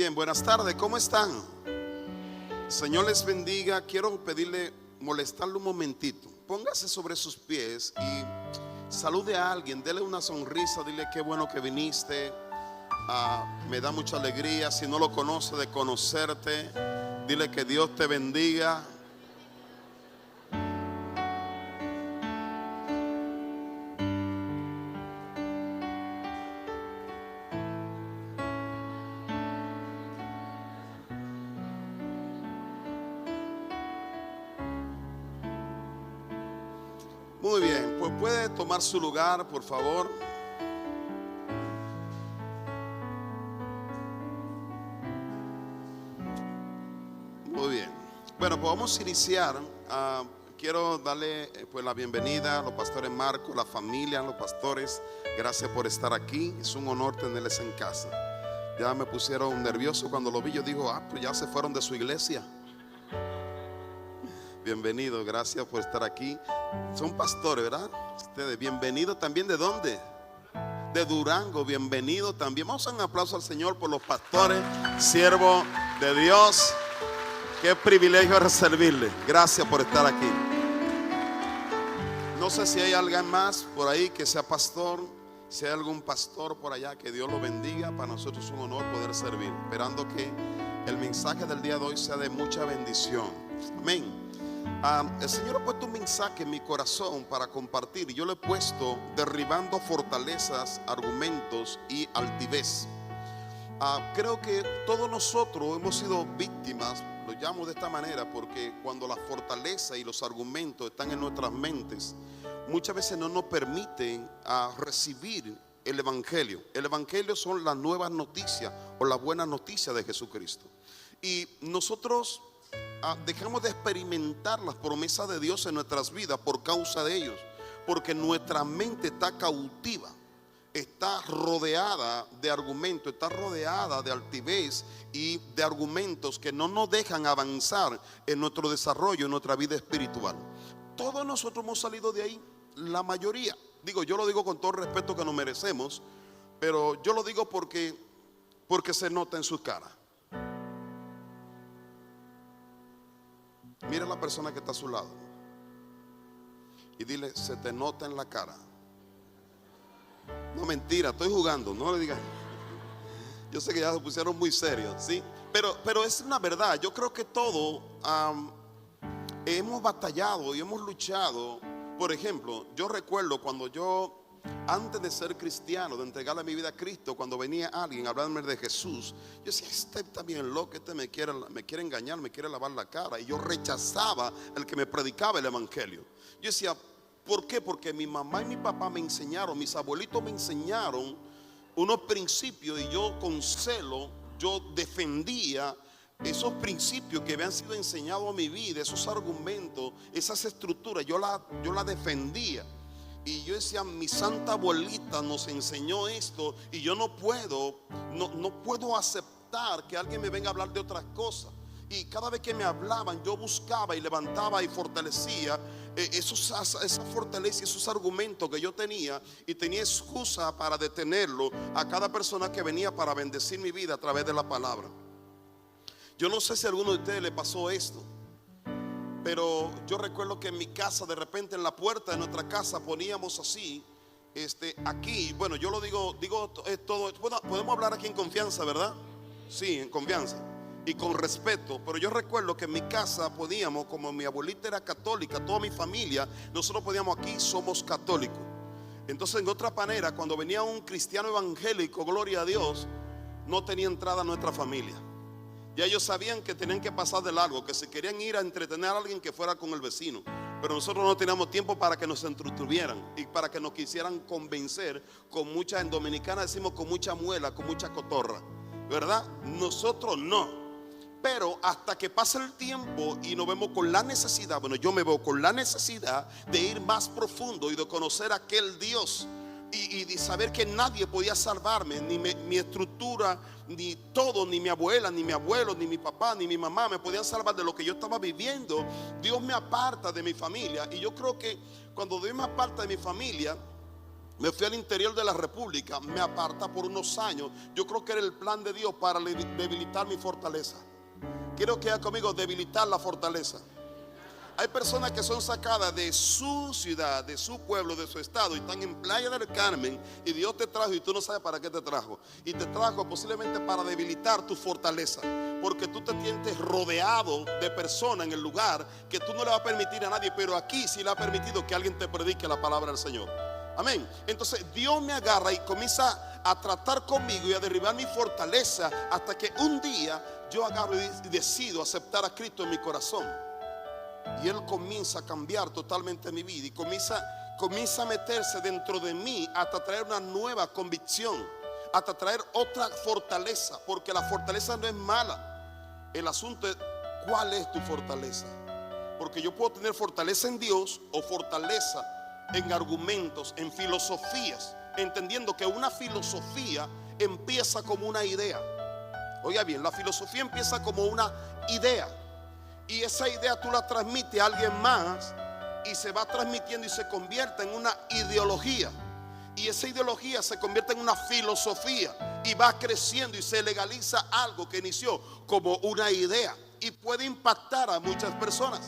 bien, buenas tardes, ¿cómo están? Señor les bendiga. Quiero pedirle, molestarle un momentito. Póngase sobre sus pies y salude a alguien, dele una sonrisa, dile qué bueno que viniste. Me da mucha alegría, si no lo conoce, de conocerte. Dile que Dios te bendiga. Muy bien, pues puede tomar su lugar, por favor. Muy bien. Bueno, pues vamos a iniciar. Quiero darle pues la bienvenida a los pastores Marcos, la familia, los pastores. Gracias por estar aquí. Es un honor tenerles en casa. Ya me pusieron nervioso cuando lo vi. Yo digo, pues ya se fueron de su iglesia. Bienvenido, gracias por estar aquí. Son pastores, ¿verdad? Ustedes, bienvenidos también. ¿De dónde? De Durango, bienvenido también. Vamos a dar un aplauso al Señor por los pastores, siervos de Dios. Qué privilegio es servirle. Gracias por estar aquí. No sé si hay alguien más por ahí que sea pastor. Si hay algún pastor por allá, que Dios lo bendiga. Para nosotros es un honor poder servir, esperando que el mensaje del día de hoy sea de mucha bendición. Amén. El Señor ha puesto un mensaje en mi corazón para compartir. Yo le he puesto derribando fortalezas, argumentos y altivez. Creo que todos nosotros hemos sido víctimas, lo llamo de esta manera, porque cuando la fortaleza y los argumentos están en nuestras mentes, muchas veces no nos permiten recibir el Evangelio. El Evangelio son las nuevas noticias o las buenas noticias de Jesucristo. Y nosotros dejamos de experimentar las promesas de Dios en nuestras vidas por causa de ellos, porque nuestra mente está cautiva, está rodeada de argumentos, está rodeada de altivez y de argumentos que no nos dejan avanzar en nuestro desarrollo, en nuestra vida espiritual. Todos nosotros hemos salido de ahí, la mayoría. Yo lo digo con todo el respeto que nos merecemos, pero yo lo digo porque se nota en sus caras. Mira a la persona que está a su lado y dile, se te nota en la cara. No, mentira, estoy jugando, no le digas. Yo sé que ya se pusieron muy serios, ¿sí? Pero es una verdad. Yo creo que todos hemos batallado y hemos luchado. Por ejemplo, yo recuerdo cuando antes de ser cristiano, de entregarle mi vida a Cristo, cuando venía alguien a hablarme de Jesús, yo decía, este está bien loco, este me quiere engañar, me quiere lavar la cara. Y yo rechazaba el que me predicaba el Evangelio. Yo decía, ¿por qué? Porque mi mamá y mi papá me enseñaron, mis abuelitos me enseñaron unos principios, y yo con celo, yo defendía esos principios que habían sido enseñados a mi vida, esos argumentos, esas estructuras, yo la defendía. Y yo decía, mi santa abuelita nos enseñó esto, y yo no puedo aceptar que alguien me venga a hablar de otras cosas. Y cada vez que me hablaban, yo buscaba y levantaba y fortalecía esa fortaleza, esos argumentos que yo tenía, y tenía excusa para detenerlo a cada persona que venía para bendecir mi vida a través de la palabra. Yo no sé si a alguno de ustedes le pasó esto, pero yo recuerdo que en mi casa, de repente en la puerta de nuestra casa poníamos así, aquí, bueno, yo lo digo todo, podemos hablar aquí en confianza, ¿verdad? Sí, en confianza y con respeto. Pero yo recuerdo que en mi casa poníamos, como mi abuelita era católica, toda mi familia, nosotros poníamos aquí, somos católicos. Entonces, en otra manera, cuando venía un cristiano evangélico, gloria a Dios, no tenía entrada a nuestra familia. Ya ellos sabían que tenían que pasar de largo, que si querían ir a entretener a alguien, que fuera con el vecino. Pero nosotros no teníamos tiempo para que nos entretuvieran y para que nos quisieran convencer con mucha, en dominicana decimos, con mucha muela, con mucha cotorra, ¿verdad? Nosotros no. Pero hasta que pasa el tiempo y nos vemos con la necesidad, bueno, yo me veo con la necesidad de ir más profundo y de conocer a aquel Dios. Y de saber que nadie podía salvarme, ni mi estructura, ni todo, ni mi abuela, ni mi abuelo, ni mi papá, ni mi mamá me podían salvar de lo que yo estaba viviendo. Dios me aparta de mi familia. Y yo creo que cuando Dios me aparta de mi familia, Me fui al interior de la República, me aparta por unos años. Yo creo que era el plan de Dios para debilitar mi fortaleza. Quiero que haga conmigo, debilitar la fortaleza. Hay personas que son sacadas de su ciudad, de su pueblo, de su estado, y están en Playa del Carmen, y Dios te trajo y tú no sabes para qué te trajo. Y te trajo posiblemente para debilitar tu fortaleza, porque tú te sientes rodeado de personas en el lugar que tú no le vas a permitir a nadie, pero aquí sí le ha permitido que alguien te predique la palabra del Señor. Amén. Entonces Dios me agarra y comienza a tratar conmigo y a derribar mi fortaleza, hasta que un día yo agarro y decido aceptar a Cristo en mi corazón. Y Él comienza a cambiar totalmente mi vida, y comienza a meterse dentro de mí hasta traer una nueva convicción, hasta traer otra fortaleza, porque la fortaleza no es mala. El asunto es cuál es tu fortaleza, porque yo puedo tener fortaleza en Dios o fortaleza en argumentos, en filosofías, entendiendo que una filosofía empieza como una idea. Oiga bien, la filosofía empieza como una idea, y esa idea tú la transmites a alguien más, y se va transmitiendo y se convierte en una ideología, y esa ideología se convierte en una filosofía, y va creciendo y se legaliza algo que inició como una idea y puede impactar a muchas personas.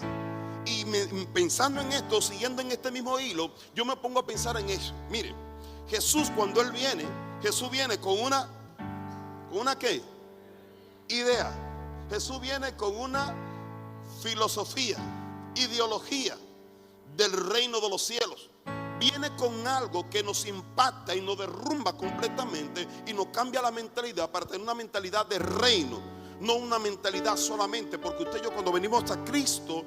Y pensando en esto, siguiendo en este mismo hilo, yo me pongo a pensar en eso. Mire, Jesús, cuando Él viene, Jesús viene con una ¿qué? Idea. Jesús viene con una filosofía, ideología del reino de los cielos. Viene con algo que nos impacta y nos derrumba completamente y nos cambia la mentalidad para tener una mentalidad de reino, no una mentalidad solamente, porque usted y yo, cuando venimos a Cristo,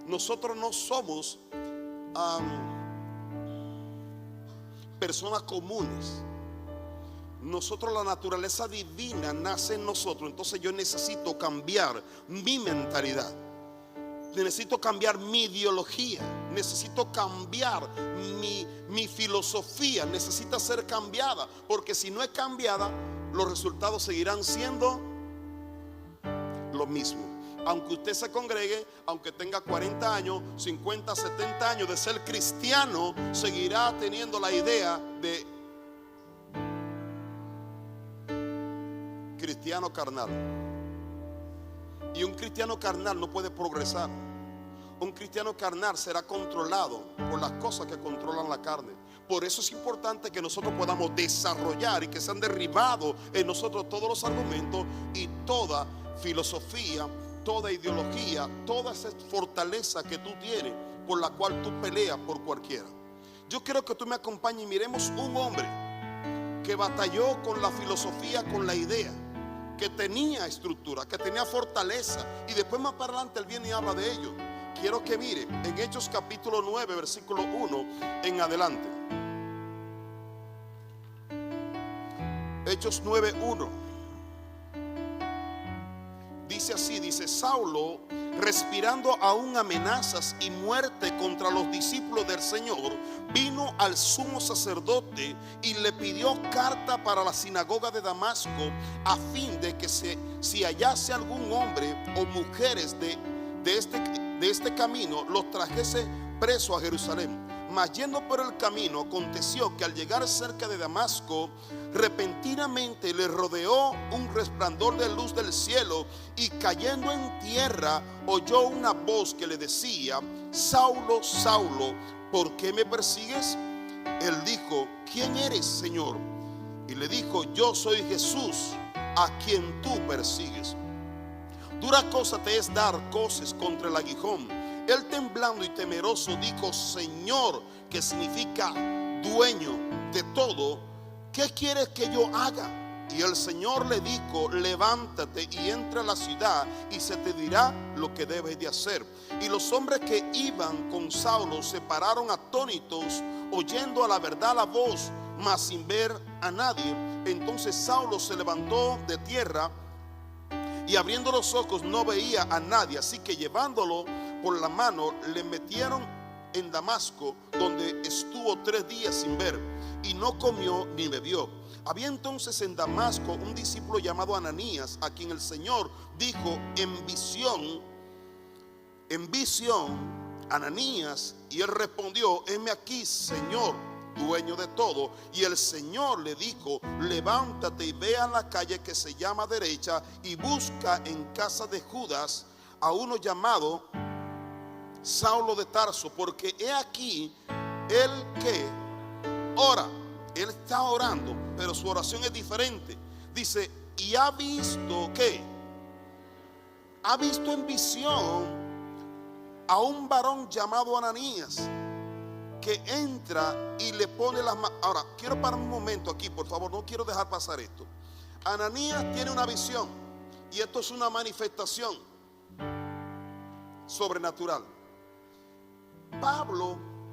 nosotros no somos personas comunes. Nosotros, la naturaleza divina nace en nosotros. Entonces yo necesito cambiar mi mentalidad, necesito cambiar mi ideología, necesito cambiar mi filosofía, necesita ser cambiada, porque si no es cambiada, los resultados seguirán siendo lo mismo. Aunque usted se congregue, aunque tenga 40 años, 50, 70 años de ser cristiano, seguirá teniendo la idea de cristiano carnal. Y un cristiano carnal no puede progresar. Un cristiano carnal será controlado por las cosas que controlan la carne. Por eso es importante que nosotros podamos desarrollar y que sean derribados en nosotros todos los argumentos y toda filosofía, toda ideología, toda esa fortaleza que tú tienes, por la cual tú peleas por cualquiera. Yo quiero que tú me acompañes y miremos un hombre que batalló con la filosofía, con la idea, que tenía estructura, que tenía fortaleza, y después más para adelante él viene y habla de ello. Quiero que mire en Hechos capítulo 9, versículo 1 en adelante. Hechos 9:1 dice así, dice: Saulo, respirando aún amenazas y muerte contra los discípulos del Señor, vino al sumo sacerdote y le pidió carta para la sinagoga de Damasco, a fin de que si hallase algún hombre o mujeres de este camino, los trajese preso a Jerusalén. Mas yendo por el camino, aconteció que al llegar cerca de Damasco, repentinamente le rodeó un resplandor de luz del cielo, y cayendo en tierra oyó una voz que le decía: Saulo, Saulo, ¿por qué me persigues? Él dijo: ¿quién eres, Señor? Y le dijo: yo soy Jesús, a quien tú persigues. Dura cosa te es dar coces contra el aguijón. Él, temblando y temeroso, dijo: Señor, que significa dueño de todo, ¿qué quieres que yo haga? Y el Señor le dijo: levántate y entra a la ciudad, y se te dirá lo que debes de hacer. Y los hombres que iban con Saulo se pararon atónitos, oyendo a la verdad la voz, mas sin ver a nadie. Entonces Saulo se levantó de tierra, y abriendo los ojos no veía a nadie. Así que llevándolo por la mano, le metieron en Damasco, donde estuvo 3 días sin ver, y no comió ni bebió. Había entonces en Damasco un discípulo llamado Ananías, a quien el Señor dijo en visión, Ananías, y él respondió: heme aquí, Señor. dueño de todo. Y el Señor le dijo: levántate y ve a la calle que se llama derecha y busca en casa de Judas a uno llamado Saulo de Tarso, porque he aquí él que ora. Él está orando, pero su oración es diferente. Dice: y ha visto, ¿qué? Ha visto en visión a un varón llamado Ananías, que entra y le pone las manos. Ahora, quiero parar un momento aquí, por favor, no quiero dejar pasar esto. Ananías tiene una visión, y esto es una manifestación sobrenatural.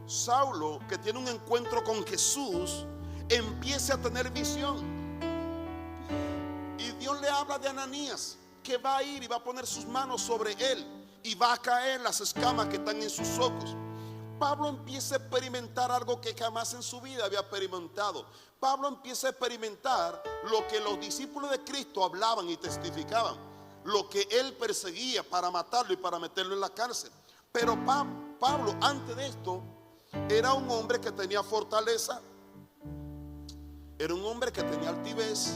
Saulo, que tiene un encuentro con Jesús, empieza a tener visión. Y Dios le habla de Ananías, que va a ir y va a poner sus manos sobre él, y va a caer las escamas que están en sus ojos. Pablo empieza a experimentar algo que jamás en su vida había experimentado. Pablo empieza a experimentar lo que los discípulos de Cristo hablaban y testificaban, lo que él perseguía para matarlo y para meterlo en la cárcel. Pero Pablo, antes de esto, era un hombre que tenía fortaleza, era un hombre que tenía altivez,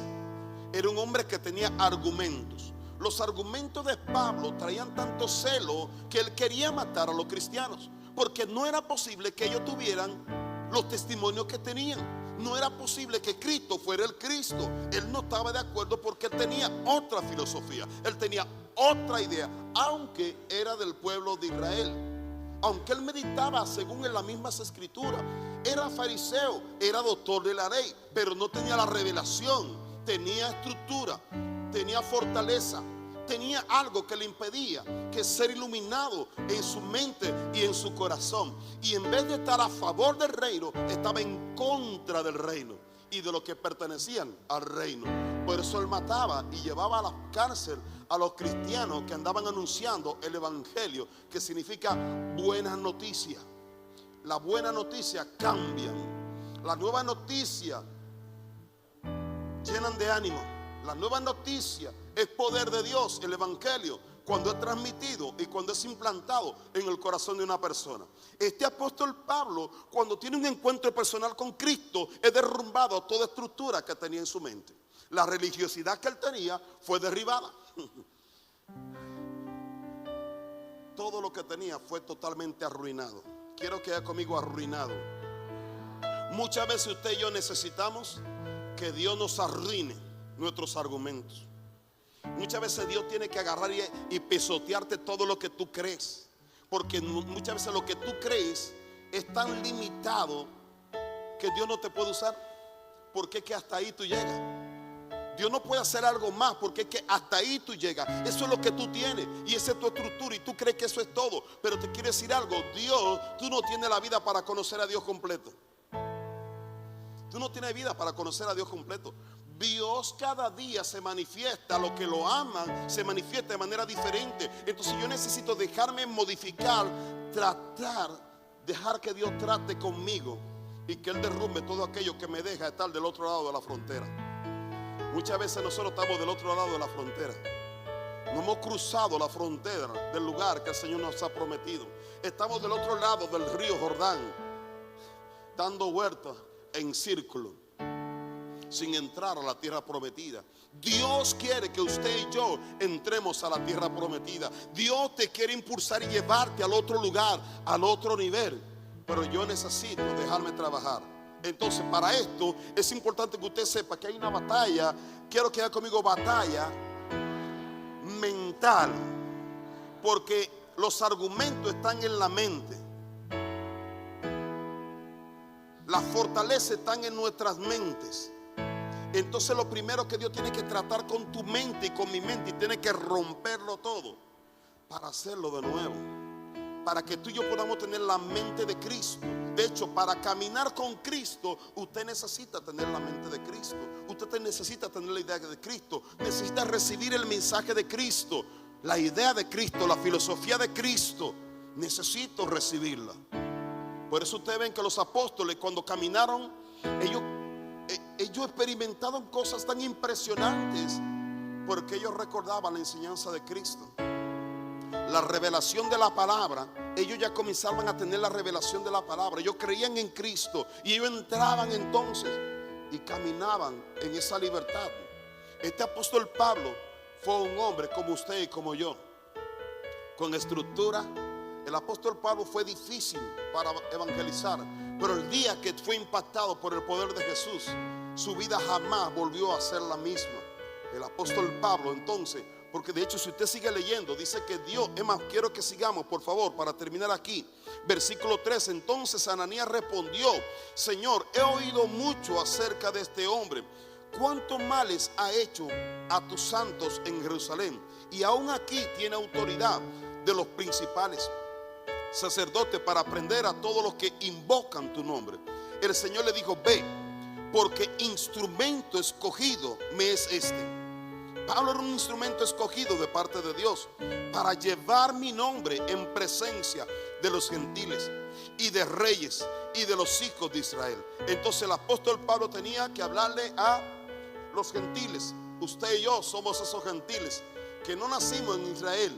era un hombre que tenía argumentos. Los argumentos de Pablo traían tanto celo que él quería matar a los cristianos, porque no era posible que ellos tuvieran los testimonios que tenían. No era posible que Cristo fuera el Cristo. Él no estaba de acuerdo porque él tenía otra filosofía, él tenía otra idea, aunque era del pueblo de Israel. Aunque él meditaba según en las mismas escrituras, era fariseo, era doctor de la ley, pero no tenía la revelación. Tenía estructura, tenía fortaleza, tenía algo que le impedía que ser iluminado en su mente y en su corazón. Y en vez de estar a favor del reino, estaba en contra del reino y de los que pertenecían al reino. Por eso él mataba y llevaba a la cárcel a los cristianos que andaban anunciando el evangelio, que significa buenas noticias. Las buenas noticias cambian, las nuevas noticias llenan de ánimo. La nueva noticia es poder de Dios, el evangelio, cuando es transmitido y cuando es implantado en el corazón de una persona. Este apóstol Pablo, cuando tiene un encuentro personal con Cristo, es derrumbado toda estructura que tenía en su mente. La religiosidad que él tenía fue derribada. Todo lo que tenía fue totalmente arruinado. Quiero que haya conmigo arruinado. Muchas veces usted y yo necesitamos que Dios nos arruine nuestros argumentos. Muchas veces Dios tiene que agarrar y pisotearte todo lo que tú crees, porque muchas veces lo que tú crees es tan limitado que Dios no te puede usar, porque es que hasta ahí tú llegas. Dios no puede hacer algo más, porque es que hasta ahí tú llegas. Eso es lo que tú tienes y esa es tu estructura, y tú crees que eso es todo. Pero te quiero decir algo: Dios, tú no tienes la vida para conocer a Dios completo. Tú no tienes vida para conocer a Dios completo. Dios cada día se manifiesta, los que lo aman se manifiesta de manera diferente. Entonces yo necesito dejarme modificar, dejar que Dios trate conmigo y que Él derrumbe todo aquello que me deja estar del otro lado de la frontera. Muchas veces nosotros estamos del otro lado de la frontera. No hemos cruzado la frontera del lugar que el Señor nos ha prometido. Estamos del otro lado del río Jordán, dando vueltas en círculo, sin entrar a la tierra prometida. Dios quiere que usted y yo entremos a la tierra prometida. Dios te quiere impulsar y llevarte al otro lugar, al otro nivel. Pero yo necesito dejarme trabajar. Entonces, para esto es importante que usted sepa que hay una batalla. Quiero que haga conmigo: batalla mental. Porque los argumentos están en la mente. La fortaleza están en nuestras mentes. Entonces lo primero que Dios tiene que tratar con tu mente y con mi mente, y tiene que romperlo todo para hacerlo de nuevo, para que tú y yo podamos tener la mente de Cristo. De hecho, para caminar con Cristo, usted necesita tener la mente de Cristo. Usted necesita tener la idea de Cristo. Necesita recibir el mensaje de Cristo, la idea de Cristo, la filosofía de Cristo. Necesito recibirla. Por eso ustedes ven que los apóstoles, cuando caminaron, ellos experimentaron cosas tan impresionantes, porque ellos recordaban la enseñanza de Cristo. la revelación de la palabra, ellos ya comenzaban a tener la revelación de la palabra. Ellos creían en Cristo y ellos entraban entonces y caminaban en esa libertad. Este apóstol Pablo fue un hombre como usted y como yo, con estructura. El apóstol Pablo fue difícil para evangelizar, pero el día que fue impactado por el poder de Jesús, su vida jamás volvió a ser la misma. El apóstol Pablo entonces, porque de hecho si usted sigue leyendo, dice que Dios, es más, quiero que sigamos por favor para terminar aquí. Versículo 3, entonces Ananías respondió: Señor, he oído mucho acerca de este hombre, cuántos males ha hecho a tus santos en Jerusalén, y aún aquí tiene autoridad de los principales sacerdotes para prender a todos los que invocan tu nombre. El Señor le dijo: ve, porque instrumento escogido me es este. Pablo era un instrumento escogido de parte de Dios para llevar mi nombre en presencia de los gentiles y de reyes y de los hijos de Israel. Entonces el apóstol Pablo tenía que hablarle a los gentiles. Usted y yo somos esos gentiles que no nacimos en Israel,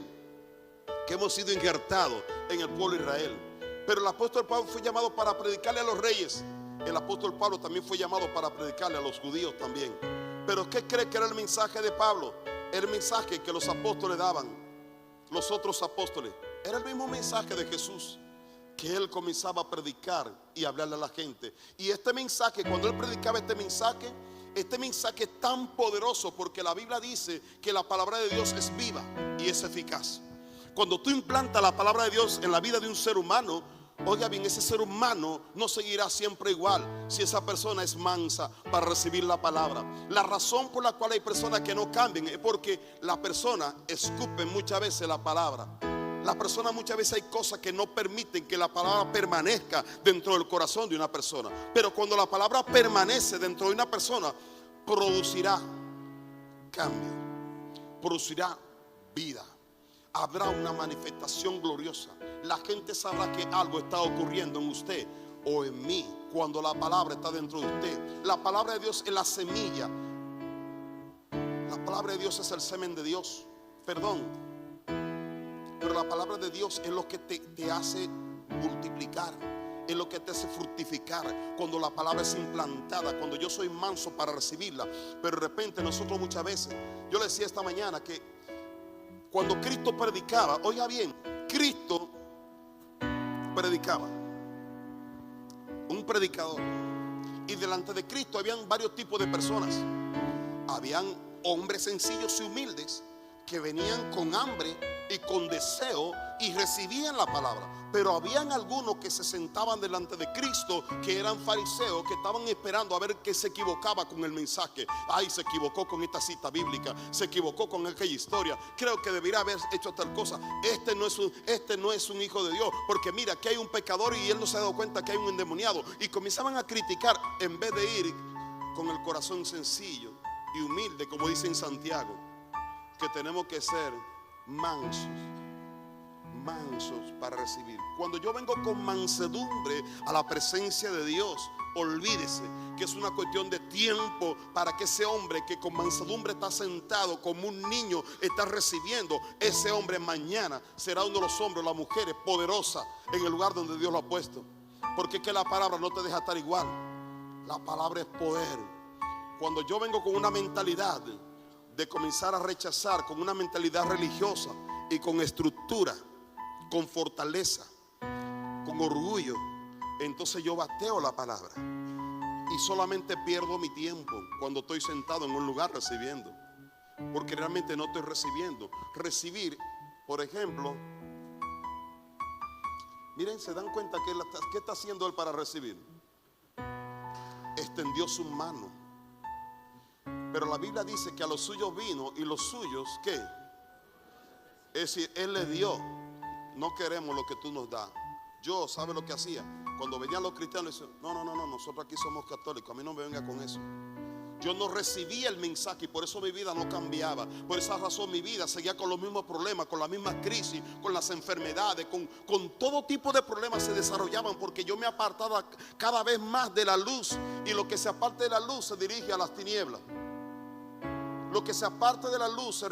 que hemos sido injertados en el pueblo de Israel. Pero el apóstol Pablo fue llamado para predicarle a los reyes. El apóstol Pablo también fue llamado para predicarle a los judíos también. Pero ¿qué cree que era el mensaje de Pablo? Era el mensaje que los apóstoles daban, los otros apóstoles. Era el mismo mensaje de Jesús, que él comenzaba a predicar y hablarle a la gente. Y este mensaje, cuando él predicaba este mensaje es tan poderoso, porque la Biblia dice que la palabra de Dios es viva y es eficaz. Cuando tú implantas la palabra de Dios en la vida de un ser humano, oiga bien, ese ser humano no seguirá siempre igual si esa persona es mansa para recibir la palabra. La razón por la cual hay personas que no cambian es porque la persona escupe muchas veces la palabra. La persona muchas veces hay cosas que no permiten que la palabra permanezca dentro del corazón de una persona. Pero cuando la palabra permanece dentro de una persona, producirá cambio, producirá vida. Habrá una manifestación gloriosa. La gente sabrá que algo está ocurriendo en usted o en mí cuando la palabra está dentro de usted. La palabra de Dios es la semilla. La palabra de Dios es el semen de Dios. Perdón. Pero la palabra de Dios es lo que te hace multiplicar, es lo que te hace fructificar. Cuando la palabra es implantada, cuando yo soy manso para recibirla. Pero de repente nosotros muchas veces, yo le decía esta mañana que cuando Cristo predicaba, oiga bien, Cristo predicaba, un predicador, y delante de Cristo habían varios tipos de personas. Habían hombres sencillos y humildes que venían con hambre y con deseo y recibían la palabra. Pero habían algunos que se sentaban delante de Cristo, que eran fariseos, que estaban esperando a ver que se equivocaba con el mensaje. Ay, se equivocó con esta cita bíblica, se equivocó con aquella historia, creo que debería haber hecho tal cosa. Este no es un hijo de Dios, porque mira que hay un pecador y él no se ha dado cuenta que hay un endemoniado. Y comenzaban a criticar en vez de ir con el corazón sencillo y humilde, como dice en Santiago, que tenemos que ser mansos para recibir. Cuando yo vengo con mansedumbre a la presencia de Dios, olvídese que es una cuestión de tiempo para que ese hombre que con mansedumbre está sentado como un niño está recibiendo, ese hombre mañana será uno de los hombres, las mujeres poderosas en el lugar donde Dios lo ha puesto. Porque es que la palabra no te deja estar igual. La palabra es poder. Cuando yo vengo con una mentalidad de comenzar a rechazar, con una mentalidad religiosa y con estructura, con fortaleza, con orgullo, entonces yo bateo la palabra y solamente pierdo mi tiempo cuando estoy sentado en un lugar recibiendo, porque realmente no estoy recibiendo. Recibir, por ejemplo, miren, se dan cuenta que ¿qué está haciendo él para recibir? Extendió su mano. Pero la Biblia dice que a los suyos vino y los suyos, ¿qué? Es decir, él le dio. No queremos lo que tú nos das. Yo, ¿sabe lo que hacía? Cuando venían los cristianos, decían, no, nosotros aquí somos católicos, a mí no me venga con eso. Yo no recibía el mensaje y por eso mi vida no cambiaba. Por esa razón mi vida seguía con los mismos problemas, con las mismas crisis, con las enfermedades, con todo tipo de problemas se desarrollaban, porque yo me apartaba cada vez más de la luz, y lo que se aparte de la luz se dirige a las tinieblas. Lo que se aparte de la luz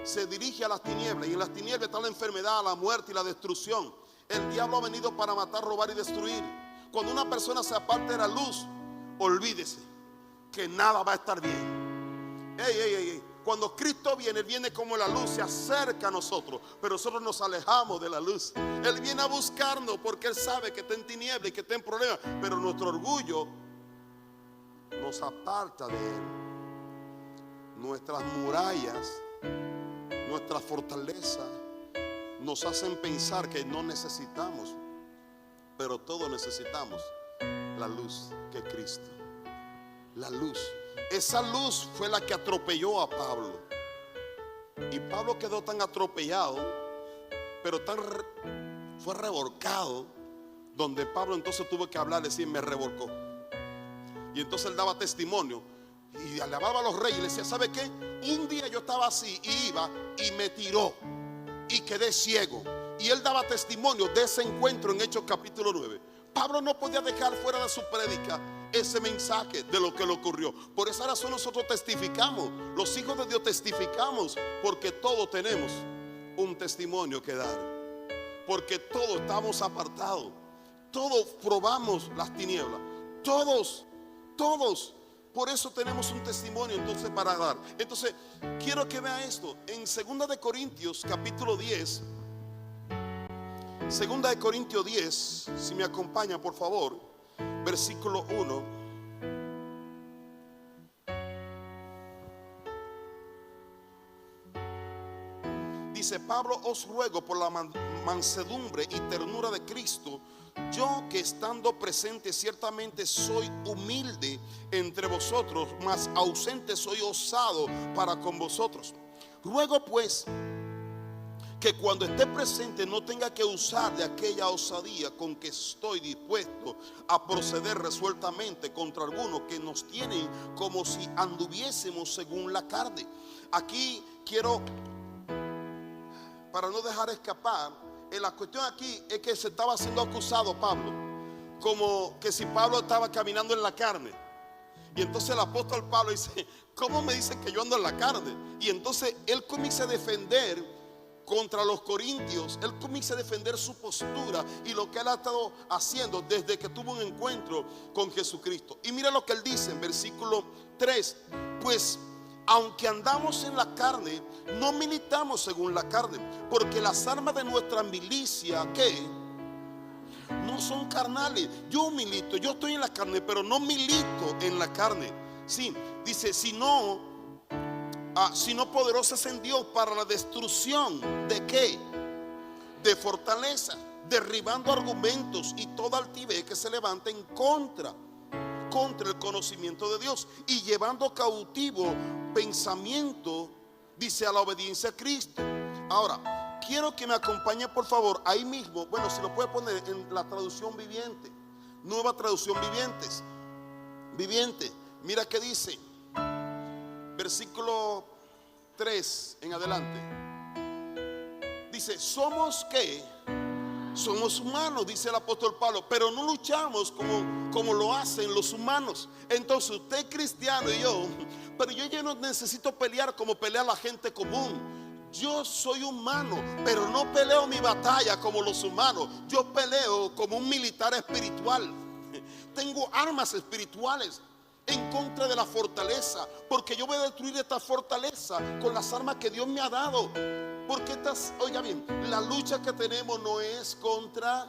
se dirige a las tinieblas, y en las tinieblas está la enfermedad, la muerte y la destrucción. El diablo ha venido para matar, robar y destruir. Cuando una persona se aparta de la luz, olvídese que nada va a estar bien. Cuando Cristo viene, Él viene como la luz, se acerca a nosotros, pero nosotros nos alejamos de la luz. Él viene a buscarnos porque Él sabe que está en tinieblas y que está en problemas, pero nuestro orgullo nos aparta de Él. Nuestras murallas, nuestra fortaleza nos hacen pensar que no necesitamos, pero todos necesitamos la luz que es Cristo. La luz. Esa luz fue la que atropelló a Pablo. Y Pablo quedó tan atropellado, pero fue revolcado, donde Pablo entonces tuvo que hablar, decir, me revolcó. Y entonces él daba testimonio y alababa a los reyes y le decía, ¿sabe qué? Un día yo estaba así y iba y me tiró y quedé ciego. Y él daba testimonio de ese encuentro en Hechos capítulo 9. Pablo no podía dejar fuera de su prédica ese mensaje de lo que le ocurrió. Por esa razón nosotros testificamos, los hijos de Dios testificamos, porque todos tenemos un testimonio que dar, porque todos estamos apartados, todos probamos las tinieblas, todos. Por eso tenemos un testimonio entonces para dar. Entonces quiero que vea esto en 2 de Corintios capítulo 10. 2 de Corintios 10, si me acompaña por favor, versículo 1. Dice: Pablo, os ruego por la mansedumbre y ternura de Cristo, yo que estando presente ciertamente soy humilde entre vosotros, mas ausente soy osado para con vosotros. Ruego pues que cuando esté presente no tenga que usar de aquella osadía con que estoy dispuesto a proceder resueltamente contra algunos que nos tienen como si anduviésemos según la carne. Aquí quiero, para no dejar escapar, la cuestión aquí es que se estaba siendo acusado Pablo, como que si Pablo estaba caminando en la carne. Y entonces el apóstol Pablo dice: ¿cómo me dicen que yo ando en la carne? Y entonces él comienza a defender contra los corintios. Él comienza a defender su postura y lo que él ha estado haciendo desde que tuvo un encuentro con Jesucristo. Y mira lo que él dice en versículo 3: pues aunque andamos en la carne, no militamos según la carne, porque las armas de nuestra milicia, ¿qué? No son carnales. Yo milito, yo estoy en la carne, pero no milito en la carne. Sí, dice, sino poderosas en Dios para la destrucción ¿de qué? De fortaleza, derribando argumentos y toda altivez que se levanta en contra el conocimiento de Dios, y llevando cautivo pensamiento, dice, a la obediencia a Cristo. Ahora quiero que me acompañe por favor ahí mismo. Bueno, si lo puede poner en la traducción viviente, nueva traducción viviente. Mira que dice, versículo 3 en adelante. Dice: ¿somos qué? Somos humanos, dice el apóstol Pablo, pero no luchamos como lo hacen los humanos. Entonces usted es cristiano y yo, pero yo ya no necesito pelear como pelea la gente común. Yo soy humano, pero no peleo mi batalla como los humanos. Yo peleo como un militar espiritual. Tengo armas espirituales en contra de la fortaleza, porque yo voy a destruir esta fortaleza con las armas que Dios me ha dado. Porque oiga bien, la lucha que tenemos no es contra,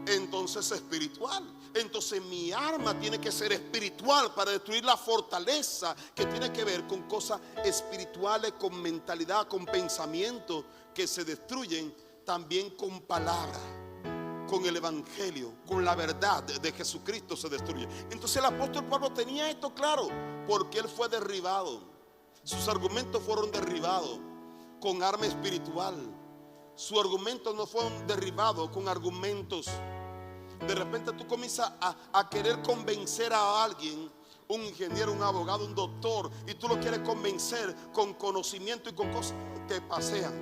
entonces espiritual. Entonces mi arma tiene que ser espiritual para destruir la fortaleza que tiene que ver con cosas espirituales, con mentalidad, con pensamientos que se destruyen también con palabra, con el evangelio, con la verdad de Jesucristo se destruye. Entonces el apóstol Pablo tenía esto claro, porque él fue derribado. Sus argumentos fueron derribados con arma espiritual. Sus argumentos no fueron derribados con argumentos. De repente tú comienzas a querer convencer a alguien, un ingeniero, un abogado, un doctor, y tú lo quieres convencer con conocimiento y con cosas que pasean.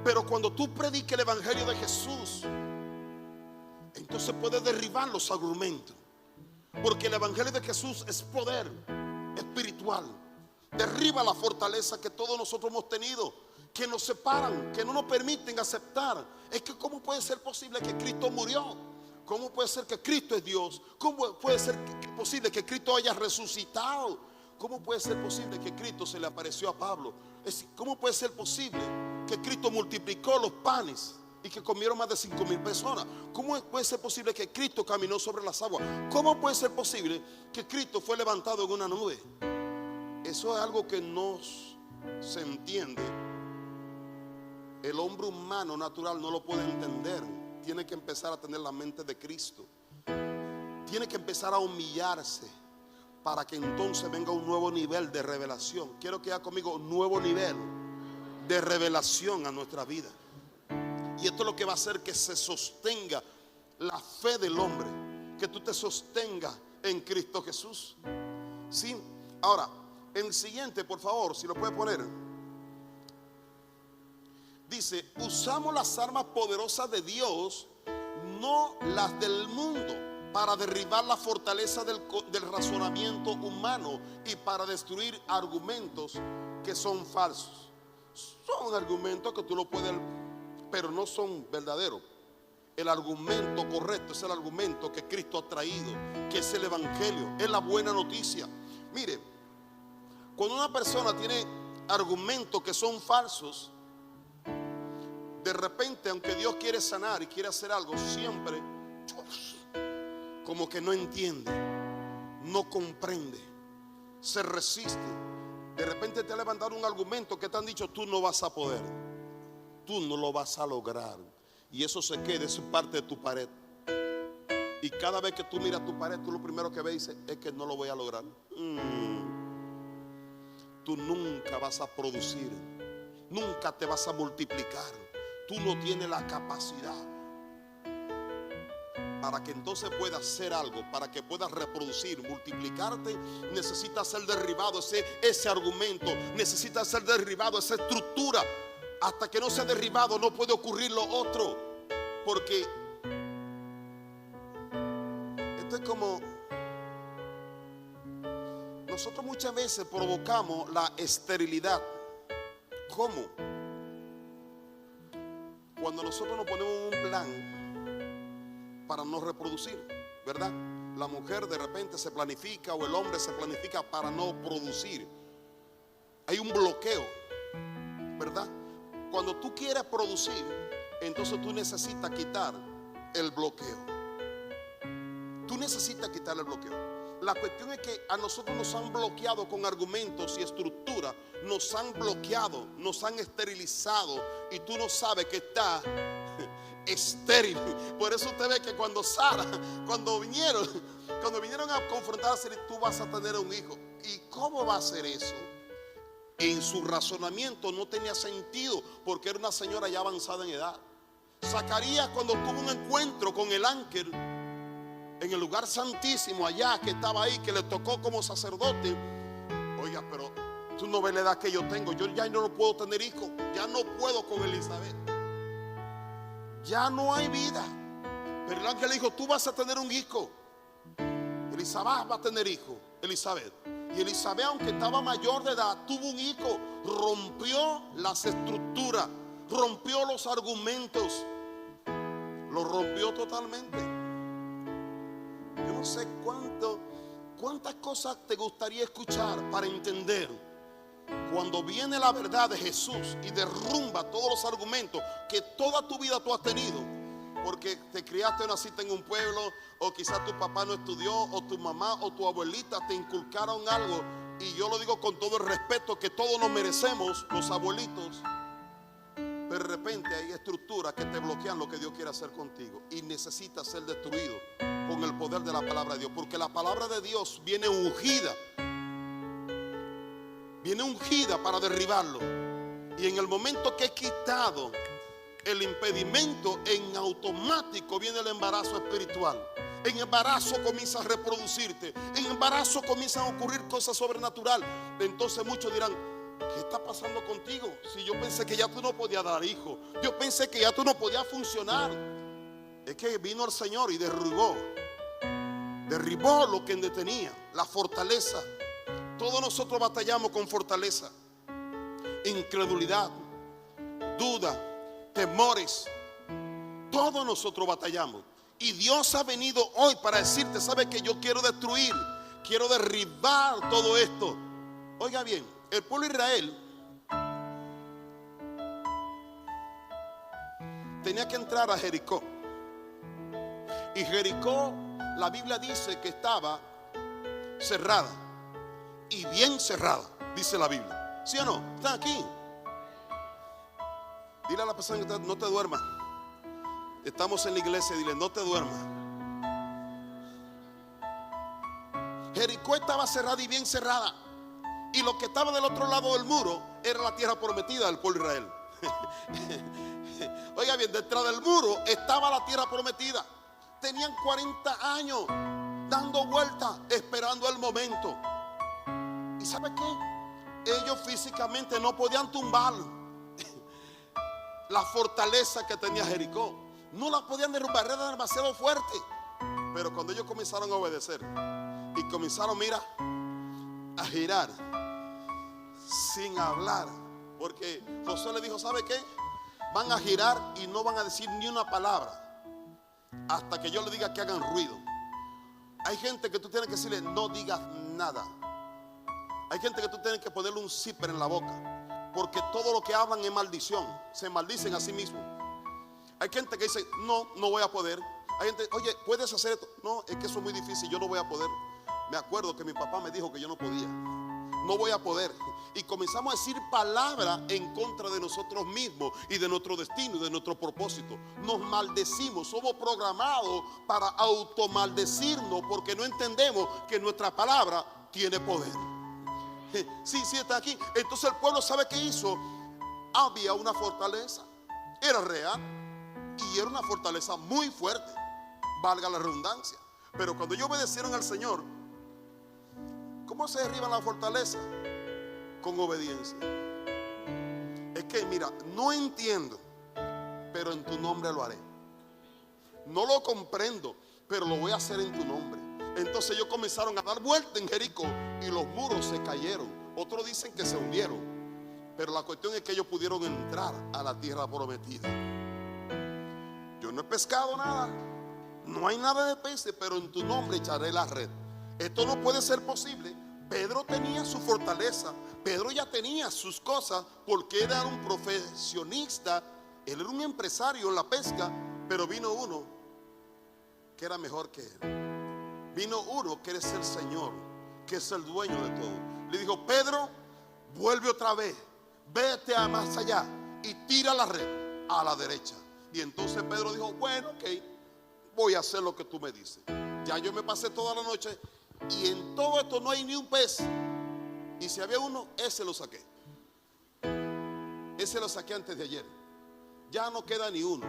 Pero cuando tú predicas el evangelio de Jesús, entonces puedes derribar los argumentos, porque el evangelio de Jesús es poder. espiritual. Derriba la fortaleza que todos nosotros hemos tenido, que nos separan, que no nos permiten aceptar. Es que ¿cómo puede ser posible que Cristo murió? ¿Cómo puede ser que Cristo es Dios? ¿Cómo puede ser posible que Cristo haya resucitado? ¿Cómo puede ser posible que Cristo se le apareció a Pablo? ¿Cómo puede ser posible que Cristo multiplicó los panes y que comieron más de 5,000 personas? ¿Cómo puede ser posible que Cristo caminó sobre las aguas? ¿Cómo puede ser posible que Cristo fue levantado en una nube? Eso es algo que no se entiende. El hombre humano natural no lo puede entender. Tiene que empezar a tener la mente de Cristo. Tiene que empezar a humillarse para que entonces venga un nuevo nivel de revelación. Quiero que haga conmigo un nuevo nivel de revelación a nuestra vida. Y esto es lo que va a hacer que se sostenga la fe del hombre, que tú te sostengas en Cristo Jesús. ¿Sí? Ahora, en el siguiente, por favor, si lo puede poner. Dice, usamos las armas poderosas de Dios, no las del mundo, para derribar la fortaleza del razonamiento humano y para destruir argumentos que son falsos. Son argumentos que tú lo puedes, pero no son verdaderos. El argumento correcto es el argumento que Cristo ha traído, que es el evangelio, es la buena noticia. Mire, cuando una persona tiene argumentos que son falsos, de repente, aunque Dios quiere sanar y quiere hacer algo, siempre como que no entiende, no comprende, se resiste. De repente te ha levantado un argumento que te han dicho: tú no vas a poder, tú no lo vas a lograr. Y eso se queda, es parte de tu pared. Y cada vez que tú miras tu pared, tú lo primero que ves y dices: es que no lo voy a lograr. Tú nunca vas a producir, nunca te vas a multiplicar. Tú no tienes la capacidad. Para que entonces puedas hacer algo, para que puedas reproducir, multiplicarte, necesitas ser derribado ese argumento, necesitas ser derribado esa estructura. Hasta que no sea derribado no puede ocurrir lo otro. Porque esto es como, nosotros muchas veces provocamos la esterilidad. ¿Cómo? Cuando nosotros nos ponemos un plan para no reproducir, ¿verdad? La mujer de repente se planifica, o el hombre se planifica para no producir. Hay un bloqueo, ¿verdad? Cuando tú quieres producir, entonces tú necesitas quitar el bloqueo. Tú necesitas quitar el bloqueo. La cuestión es que a nosotros nos han bloqueado con argumentos y estructura. Nos han bloqueado, nos han esterilizado, y tú no sabes que está estéril. Por eso usted ve que cuando Sara, cuando vinieron a confrontar a Sara, tú vas a tener un hijo. ¿Y cómo va a ser eso? En su razonamiento no tenía sentido, porque era una señora ya avanzada en edad. Zacarías, cuando tuvo un encuentro con el ángel en el lugar santísimo allá, que estaba ahí, que le tocó como sacerdote: oiga, pero tú no ves la edad que yo tengo, yo ya no puedo tener hijos, ya no puedo con Elizabeth, ya no hay vida. Pero el ángel le dijo: tú vas a tener un hijo. Elizabeth va a tener hijo, Elizabeth. Y Elizabeth, aunque estaba mayor de edad, tuvo un hijo. Rompió las estructuras, rompió los argumentos, lo rompió totalmente. Yo no sé cuántas cosas te gustaría escuchar para entender cuando viene la verdad de Jesús y derrumba todos los argumentos que toda tu vida tú has tenido, porque te criaste o naciste en un pueblo, o quizás tu papá no estudió, o tu mamá o tu abuelita te inculcaron algo. Y yo lo digo con todo el respeto que todos nos merecemos, los abuelitos. De repente hay estructuras que te bloquean lo que Dios quiere hacer contigo, y necesitas ser destruido con el poder de la palabra de Dios, porque la palabra de Dios viene ungida para derribarlo. Y en el momento que he quitado el impedimento, en automático viene el embarazo espiritual. En embarazo comienza a reproducirte, en embarazo comienzan a ocurrir cosas sobrenaturales. Entonces muchos dirán: ¿qué está pasando contigo? Si yo pensé que ya tú no podías dar hijos, yo pensé que ya tú no podías funcionar. Es que vino el Señor y derribó lo que detenía, la fortaleza. Todos nosotros batallamos con fortaleza, incredulidad, duda, temores. Todos nosotros batallamos. Y Dios ha venido hoy para decirte: ¿sabe que yo quiero destruir? Quiero derribar todo esto. Oiga bien, el pueblo de Israel tenía que entrar a Jericó. Y Jericó, la Biblia dice que estaba cerrada, y bien cerrada, dice la Biblia. ¿Sí o no? ¿Están aquí? Dile a la persona que no te duermas. Estamos en la iglesia, dile: no te duermas. Jericó estaba cerrada y bien cerrada. Y lo que estaba del otro lado del muro era la tierra prometida del pueblo de Israel. Oiga bien, detrás del muro estaba la tierra prometida. Tenían 40 años dando vueltas, esperando el momento. ¿Y sabe qué? Ellos físicamente no podían tumbar la fortaleza que tenía Jericó. No la podían derrumbar, era demasiado fuerte. Pero cuando ellos comenzaron a obedecer y comenzaron, mira, a girar sin hablar, porque Josué le dijo: ¿sabe qué? Van a girar y no van a decir ni una palabra hasta que yo le diga que hagan ruido. Hay gente que tú tienes que decirle: no digas nada. Hay gente que tú tienes que ponerle un zipper en la boca, porque todo lo que hablan es maldición. Se maldicen a sí mismos. Hay gente que dice: no voy a poder. Hay gente: oye, ¿puedes hacer esto? No, es que eso es muy difícil, yo no voy a poder. Me acuerdo que mi papá me dijo que yo no podía. No voy a poder. Y comenzamos a decir palabras en contra de nosotros mismos y de nuestro destino y de nuestro propósito. Nos maldecimos, somos programados para automaldecirnos, porque no entendemos que nuestra palabra tiene poder. Sí, está aquí. Entonces el pueblo, ¿sabe qué hizo? Había una fortaleza, era real, y era una fortaleza muy fuerte, valga la redundancia. Pero cuando ellos obedecieron al Señor, ¿cómo se derriba la fortaleza? Con obediencia. Es que mira, no entiendo, pero en tu nombre lo haré. No lo comprendo, pero lo voy a hacer en tu nombre. Entonces ellos comenzaron a dar vuelta en Jericó y los muros se cayeron. Otros dicen que se hundieron, pero la cuestión es que ellos pudieron entrar a la tierra prometida. Yo no he pescado nada, no hay nada de peces, pero en tu nombre echaré la red. Esto no puede ser posible. Pedro tenía su fortaleza, Pedro ya tenía sus cosas, porque era un profesionista, él era un empresario en la pesca. Pero vino uno que era mejor que él. Vino uno que es el Señor, que es el dueño de todo. Le dijo: Pedro, vuelve otra vez, vete a más allá y tira la red a la derecha. Y entonces Pedro dijo: bueno, ok, voy a hacer lo que tú me dices. Ya yo me pasé toda la noche y en todo esto no hay ni un pez. Y si había uno, ese lo saqué. Ese lo saqué antes de ayer. Ya no queda ni uno.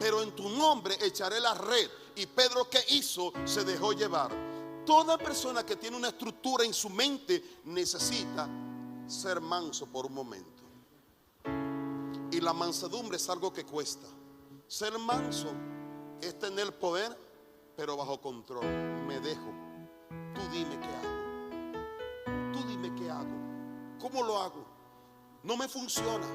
Pero en tu nombre echaré la red. Y Pedro, ¿qué hizo? Se dejó llevar. Toda persona que tiene una estructura en su mente necesita ser manso por un momento. Y la mansedumbre es algo que cuesta. Ser manso es tener poder, pero bajo control. Me dejo. Tú dime qué hago. Tú dime qué hago. ¿Cómo lo hago? No me funciona.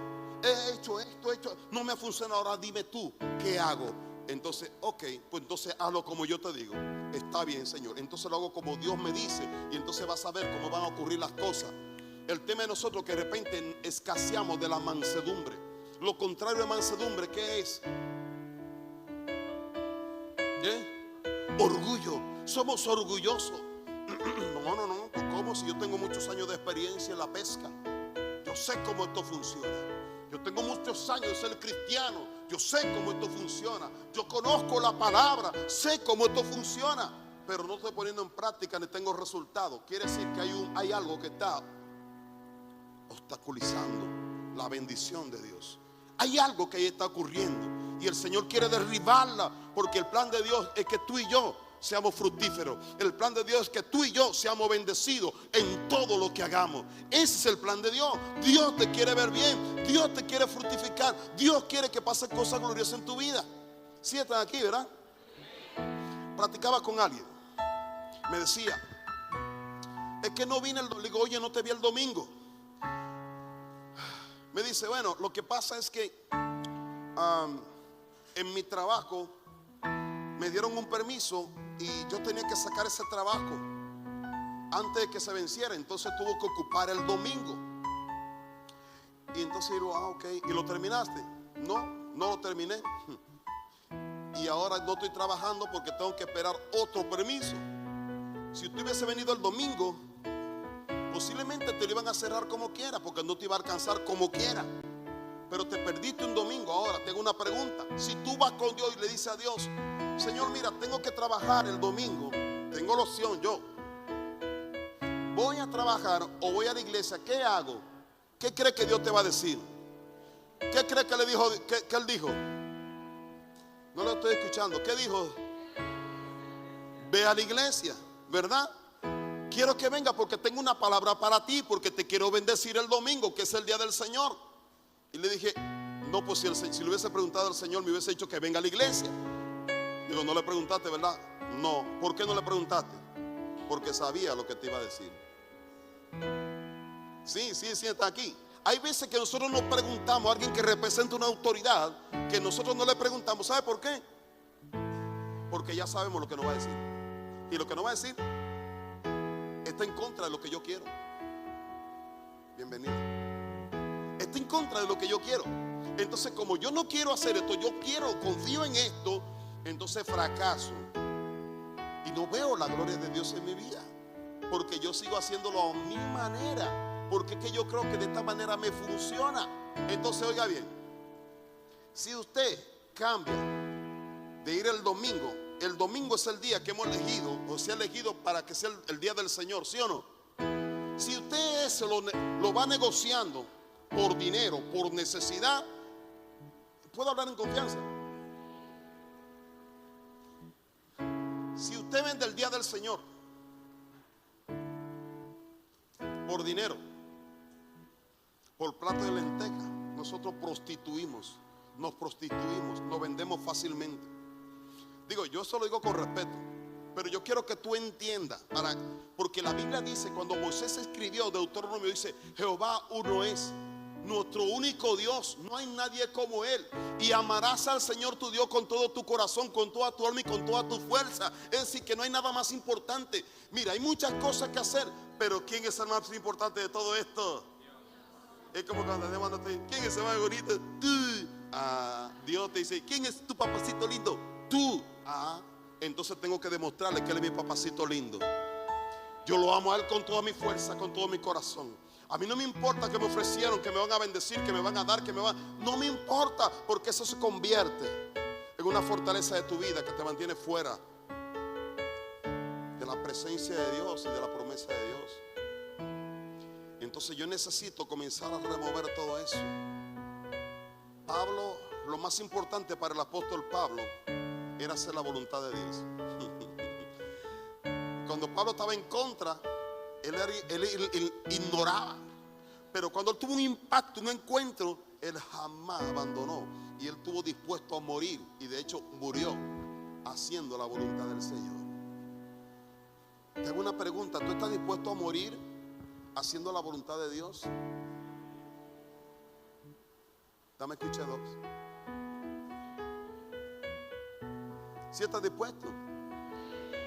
He hecho esto, no me funciona. Ahora dime tú qué hago. Entonces, ok, pues entonces hazlo como yo te digo. Está bien, Señor. Entonces lo hago como Dios me dice. Y entonces vas a ver cómo van a ocurrir las cosas. El tema de nosotros que de repente escaseamos de la mansedumbre. Lo contrario de mansedumbre, ¿qué es? Orgullo. Somos orgullosos. No. ¿Cómo? Si yo tengo muchos años de experiencia en la pesca. Yo sé cómo esto funciona. Yo tengo muchos años de ser cristiano. Yo sé cómo esto funciona. Yo conozco la palabra. Sé cómo esto funciona. Pero no estoy poniendo en práctica ni tengo resultados. Quiere decir que hay algo que está obstaculizando la bendición de Dios. Hay algo que ahí está ocurriendo. Y el Señor quiere derribarla. Porque el plan de Dios es que tú y yo seamos fructíferos. El plan de Dios es que tú y yo seamos bendecidos en todo lo que hagamos. Ese es el plan de Dios. Dios te quiere ver bien. Dios te quiere fructificar. Dios quiere que pasen cosas gloriosas en tu vida. Sí, están aquí, ¿verdad? Platicaba con alguien. Me decía: es que no vine el domingo. Le digo, oye, no te vi el domingo. Me dice, bueno, lo que pasa es que en mi trabajo me dieron un permiso y yo tenía que sacar ese trabajo antes de que se venciera. Entonces tuvo que ocupar el domingo. Y entonces digo, ok. ¿Y lo terminaste? No lo terminé. Y ahora no estoy trabajando porque tengo que esperar otro permiso. Si usted hubiese venido el domingo, posiblemente te lo iban a cerrar como quiera, porque no te iba a alcanzar como quiera. Pero te perdiste un domingo. Ahora tengo una pregunta. Si tú vas con Dios y le dices a Dios, Señor, mira, tengo que trabajar el domingo, tengo la opción yo. ¿Voy a trabajar o voy a la iglesia? ¿Qué hago? ¿Qué cree que Dios te va a decir? ¿Qué cree que le dijo, que él dijo? No lo estoy escuchando. ¿Qué dijo? Ve a la iglesia, ¿verdad? Quiero que venga porque tengo una palabra para ti, porque te quiero bendecir el domingo, que es el día del Señor. Y le dije, no, pues si le hubiese preguntado al Señor, me hubiese dicho que venga a la iglesia. Digo, no le preguntaste, ¿verdad? No. ¿Por qué no le preguntaste? Porque sabía lo que te iba a decir. Sí, está aquí. Hay veces que nosotros nos preguntamos a alguien que representa una autoridad, que nosotros no le preguntamos. ¿Sabe por qué? Porque ya sabemos lo que nos va a decir. Y lo que nos va a decir está en contra de lo que yo quiero. Bienvenido. Está en contra de lo que yo quiero. Entonces, como yo no quiero hacer esto, confío en esto, entonces fracaso y no veo la gloria de Dios en mi vida, porque yo sigo haciéndolo a mi manera, porque es que yo creo que de esta manera me funciona. Entonces, oiga bien, si usted cambia de ir el domingo es el día que hemos elegido, o se ha elegido para que sea el día del Señor, ¿sí o no? Si usted eso lo va negociando por dinero, por necesidad, ¿puedo hablar en confianza? Si usted vende el día del Señor por dinero, por plato de lenteja, nosotros nos prostituimos, nos vendemos fácilmente. Digo, yo eso lo digo con respeto, pero yo quiero que tú entiendas, porque la Biblia dice, cuando Moisés escribió Deuteronomio, dice, Jehová uno es, nuestro único Dios, no hay nadie como Él. Y amarás al Señor tu Dios con todo tu corazón, con toda tu alma y con toda tu fuerza. Es decir, que no hay nada más importante. Mira, hay muchas cosas que hacer, pero ¿quién es el más importante de todo esto? Es como cuando te mandan, ¿quién es el más bonito? Tú. Dios te dice, ¿quién es tu papacito lindo? Tú. Entonces tengo que demostrarle que Él es mi papacito lindo. Yo lo amo a Él con toda mi fuerza, con todo mi corazón. A mí no me importa que me ofrecieron, que me van a bendecir, que me van a dar, no me importa, porque eso se convierte en una fortaleza de tu vida que te mantiene fuera de la presencia de Dios y de la promesa de Dios. Entonces yo necesito comenzar a remover todo eso. Pablo, lo más importante para el apóstol Pablo era hacer la voluntad de Dios. Cuando Pablo estaba en contra, él ignoraba. Pero cuando él tuvo un impacto, un encuentro, él jamás abandonó. Y él estuvo dispuesto a morir. Y de hecho murió haciendo la voluntad del Señor. Te hago una pregunta. ¿Tú estás dispuesto a morir haciendo la voluntad de Dios? Dame escucha dos. ¿Sí estás dispuesto?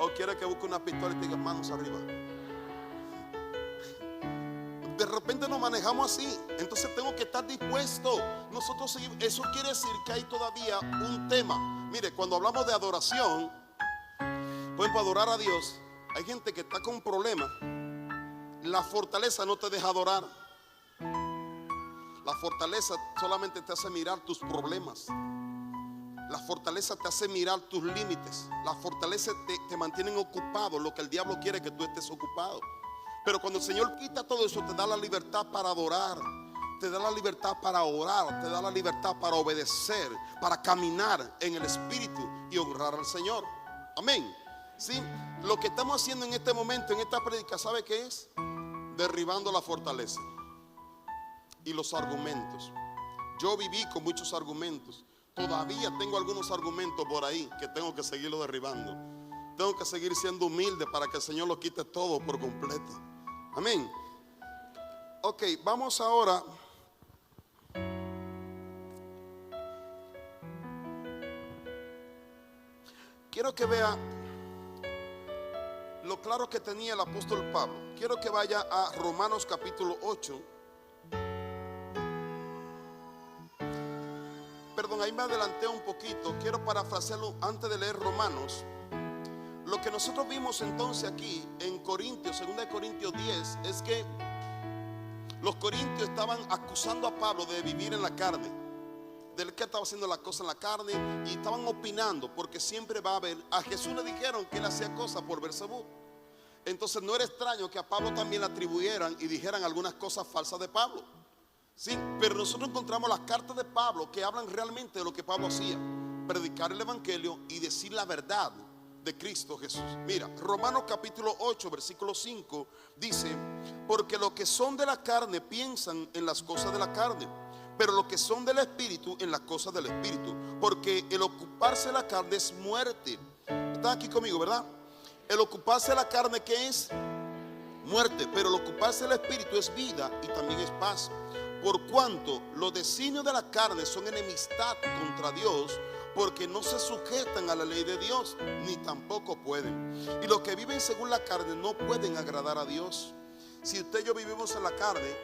¿O quieres que busque una pistola y te diga manos arriba? De repente nos manejamos así. Entonces tengo que estar dispuesto. Nosotros seguimos. Eso quiere decir que hay todavía un tema. Mire, cuando hablamos de adoración, por ejemplo, adorar a Dios, hay gente que está con problemas. La fortaleza no te deja adorar. La fortaleza solamente te hace mirar tus problemas. La fortaleza te hace mirar tus límites. La fortaleza te mantienen ocupado, lo que el diablo quiere que tú estés ocupado. Pero cuando el Señor quita todo eso, te da la libertad para adorar, te da la libertad para orar, te da la libertad para obedecer, para caminar en el Espíritu y honrar al Señor. Amén. ¿Sí? Lo que estamos haciendo en este momento, en esta prédica, ¿sabe qué es? Derribando la fortaleza y los argumentos. Yo viví con muchos argumentos. Todavía tengo algunos argumentos por ahí que tengo que seguirlo derribando. Tengo que seguir siendo humilde para que el Señor lo quite todo por completo. Amén. Ok, vamos ahora. Quiero que vea lo claro que tenía el apóstol Pablo. Quiero que vaya a Romanos capítulo 8. Perdón, ahí me adelanté un poquito. Quiero parafrasearlo antes de leer Romanos. Lo que nosotros vimos entonces aquí en Corintios, 2 Corintios 10, es que los corintios estaban acusando a Pablo de vivir en la carne, del que estaba haciendo las cosas en la carne, y estaban opinando, porque siempre va a haber. A Jesús le dijeron que él hacía cosas por Beelzebú. Entonces no era extraño que a Pablo también le atribuyeran y dijeran algunas cosas falsas de Pablo. Sí, pero nosotros encontramos las cartas de Pablo que hablan realmente de lo que Pablo hacía: predicar el evangelio y decir la verdad de Cristo Jesús. Mira, Romanos capítulo 8, versículo 5 dice: porque los que son de la carne piensan en las cosas de la carne, pero los que son del Espíritu en las cosas del Espíritu, porque el ocuparse de la carne es muerte. Están aquí conmigo, ¿verdad? El ocuparse de la carne, ¿qué es? Muerte. Pero el ocuparse del Espíritu es vida y también es paz. Por cuanto los designios de la carne son enemistad contra Dios, porque no se sujetan a la ley de Dios, ni tampoco pueden. Y los que viven según la carne no pueden agradar a Dios. Si usted y yo vivimos en la carne,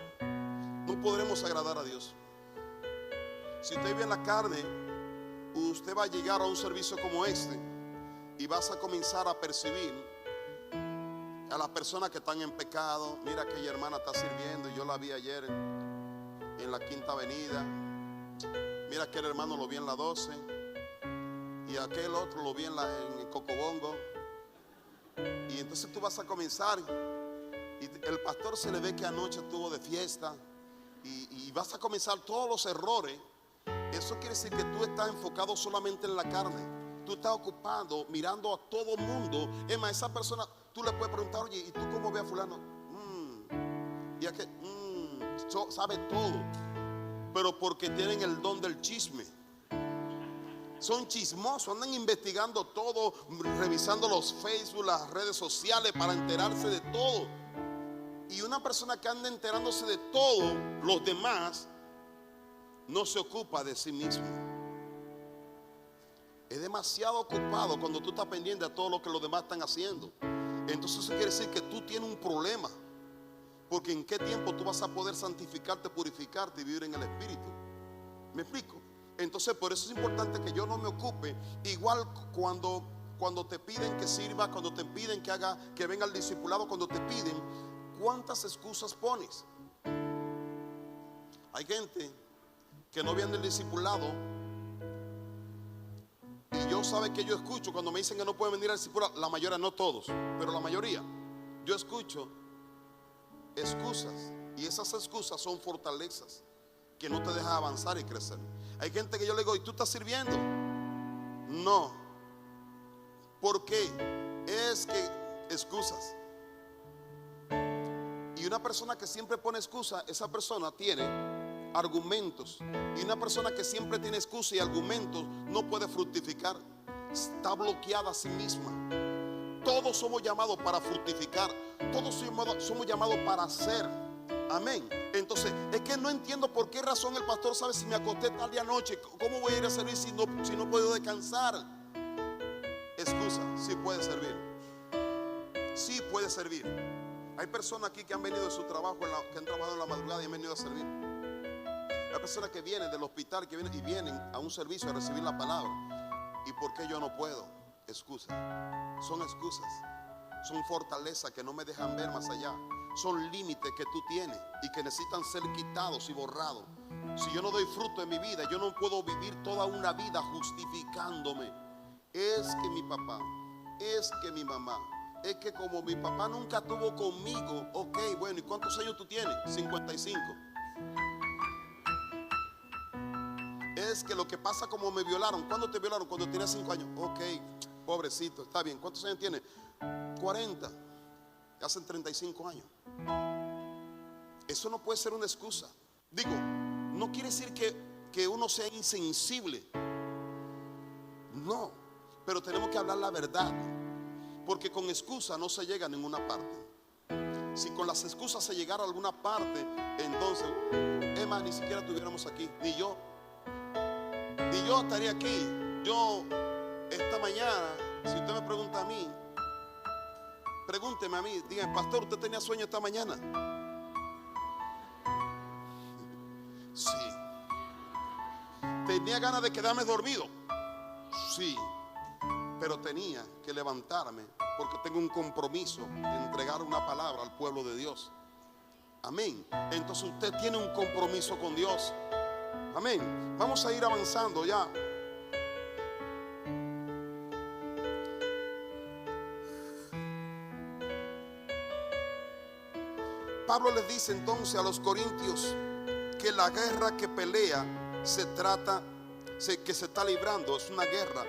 no podremos agradar a Dios. Si usted vive en la carne, usted va a llegar a un servicio como este y vas a comenzar a percibir a las personas que están en pecado. Mira, aquella hermana está sirviendo, yo la vi ayer en la Quinta Avenida. Mira, aquel hermano lo vi en la 12 y aquel otro lo vi en el Cocobongo. Y entonces tú vas a comenzar, y el pastor se le ve que anoche estuvo de fiesta, y vas a comenzar todos los errores. Eso quiere decir que tú estás enfocado solamente en la carne. Tú estás ocupado mirando a todo el mundo. Es más, esa persona, tú le puedes preguntar: oye, ¿y tú cómo ves a fulano? Y aquel sabe todo, pero porque tienen el don del chisme. Son chismosos, andan investigando todo, revisando los Facebook, las redes sociales para enterarse de todo. Y una persona que anda enterándose de todo, los demás, no se ocupa de sí mismo. Es demasiado ocupado cuando tú estás pendiente a todo lo que los demás están haciendo. Entonces eso quiere decir que tú tienes un problema, porque en qué tiempo tú vas a poder santificarte, purificarte y vivir en el Espíritu. ¿Me explico? Entonces por eso es importante que yo no me ocupe. Igual cuando te piden que sirva, cuando te piden que haga, que venga al discipulado, cuando te piden, ¿cuántas excusas pones? Hay gente que no viene del discipulado, y yo sabe que yo escucho cuando me dicen que no pueden venir al discipulado. La mayoría, no todos, pero la mayoría, yo escucho excusas, y esas excusas son fortalezas que no te dejan avanzar y crecer. Hay gente que yo le digo: ¿y tú estás sirviendo? No. ¿Por qué? Es que excusas. Y una persona que siempre pone excusa, esa persona tiene argumentos. Y una persona que siempre tiene excusa y argumentos no puede fructificar. Está bloqueada a sí misma. Todos somos llamados para fructificar. Todos somos llamados para hacer. Amén. Entonces es que no entiendo por qué razón el pastor sabe si me acosté tarde anoche, ¿cómo voy a ir a servir si no puedo descansar? Excusa. Sí puede servir. Sí puede servir. Hay personas aquí que han venido de su trabajo, que han trabajado en la madrugada y han venido a servir. Hay personas que vienen del hospital, que vienen a un servicio a recibir la palabra. ¿Y por qué yo no puedo? Excusas. Son excusas. Son fortalezas que no me dejan ver más allá. Son límites que tú tienes y que necesitan ser quitados y borrados. Si yo no doy fruto en mi vida, yo no puedo vivir toda una vida justificándome. Es que mi papá, es que mi mamá, es que como mi papá nunca estuvo conmigo. Ok, bueno, ¿y cuántos años tú tienes? 55. Es que lo que pasa, como me violaron. ¿Cuándo te violaron? Cuando tenía 5 años. Ok, pobrecito, está bien. ¿Cuántos años tiene? 40. Hacen 35 años. Eso no puede ser una excusa. Digo, no quiere decir que uno sea insensible. No, pero tenemos que hablar la verdad, porque con excusa no se llega a ninguna parte. Si con las excusas se llegara a alguna parte, entonces, Emma, ni siquiera estuviéramos aquí, ni yo estaría aquí. Yo, esta mañana, si usted me pregunta a mí, pregúnteme a mí, dígame, pastor, ¿usted tenía sueño esta mañana? Sí. ¿Tenía ganas de quedarme dormido? Sí. Pero tenía que levantarme porque tengo un compromiso de entregar una palabra al pueblo de Dios. Amén. Entonces usted tiene un compromiso con Dios. Amén. Vamos a ir avanzando ya. Pablo les dice entonces a los corintios que la guerra que pelea que se está librando es una guerra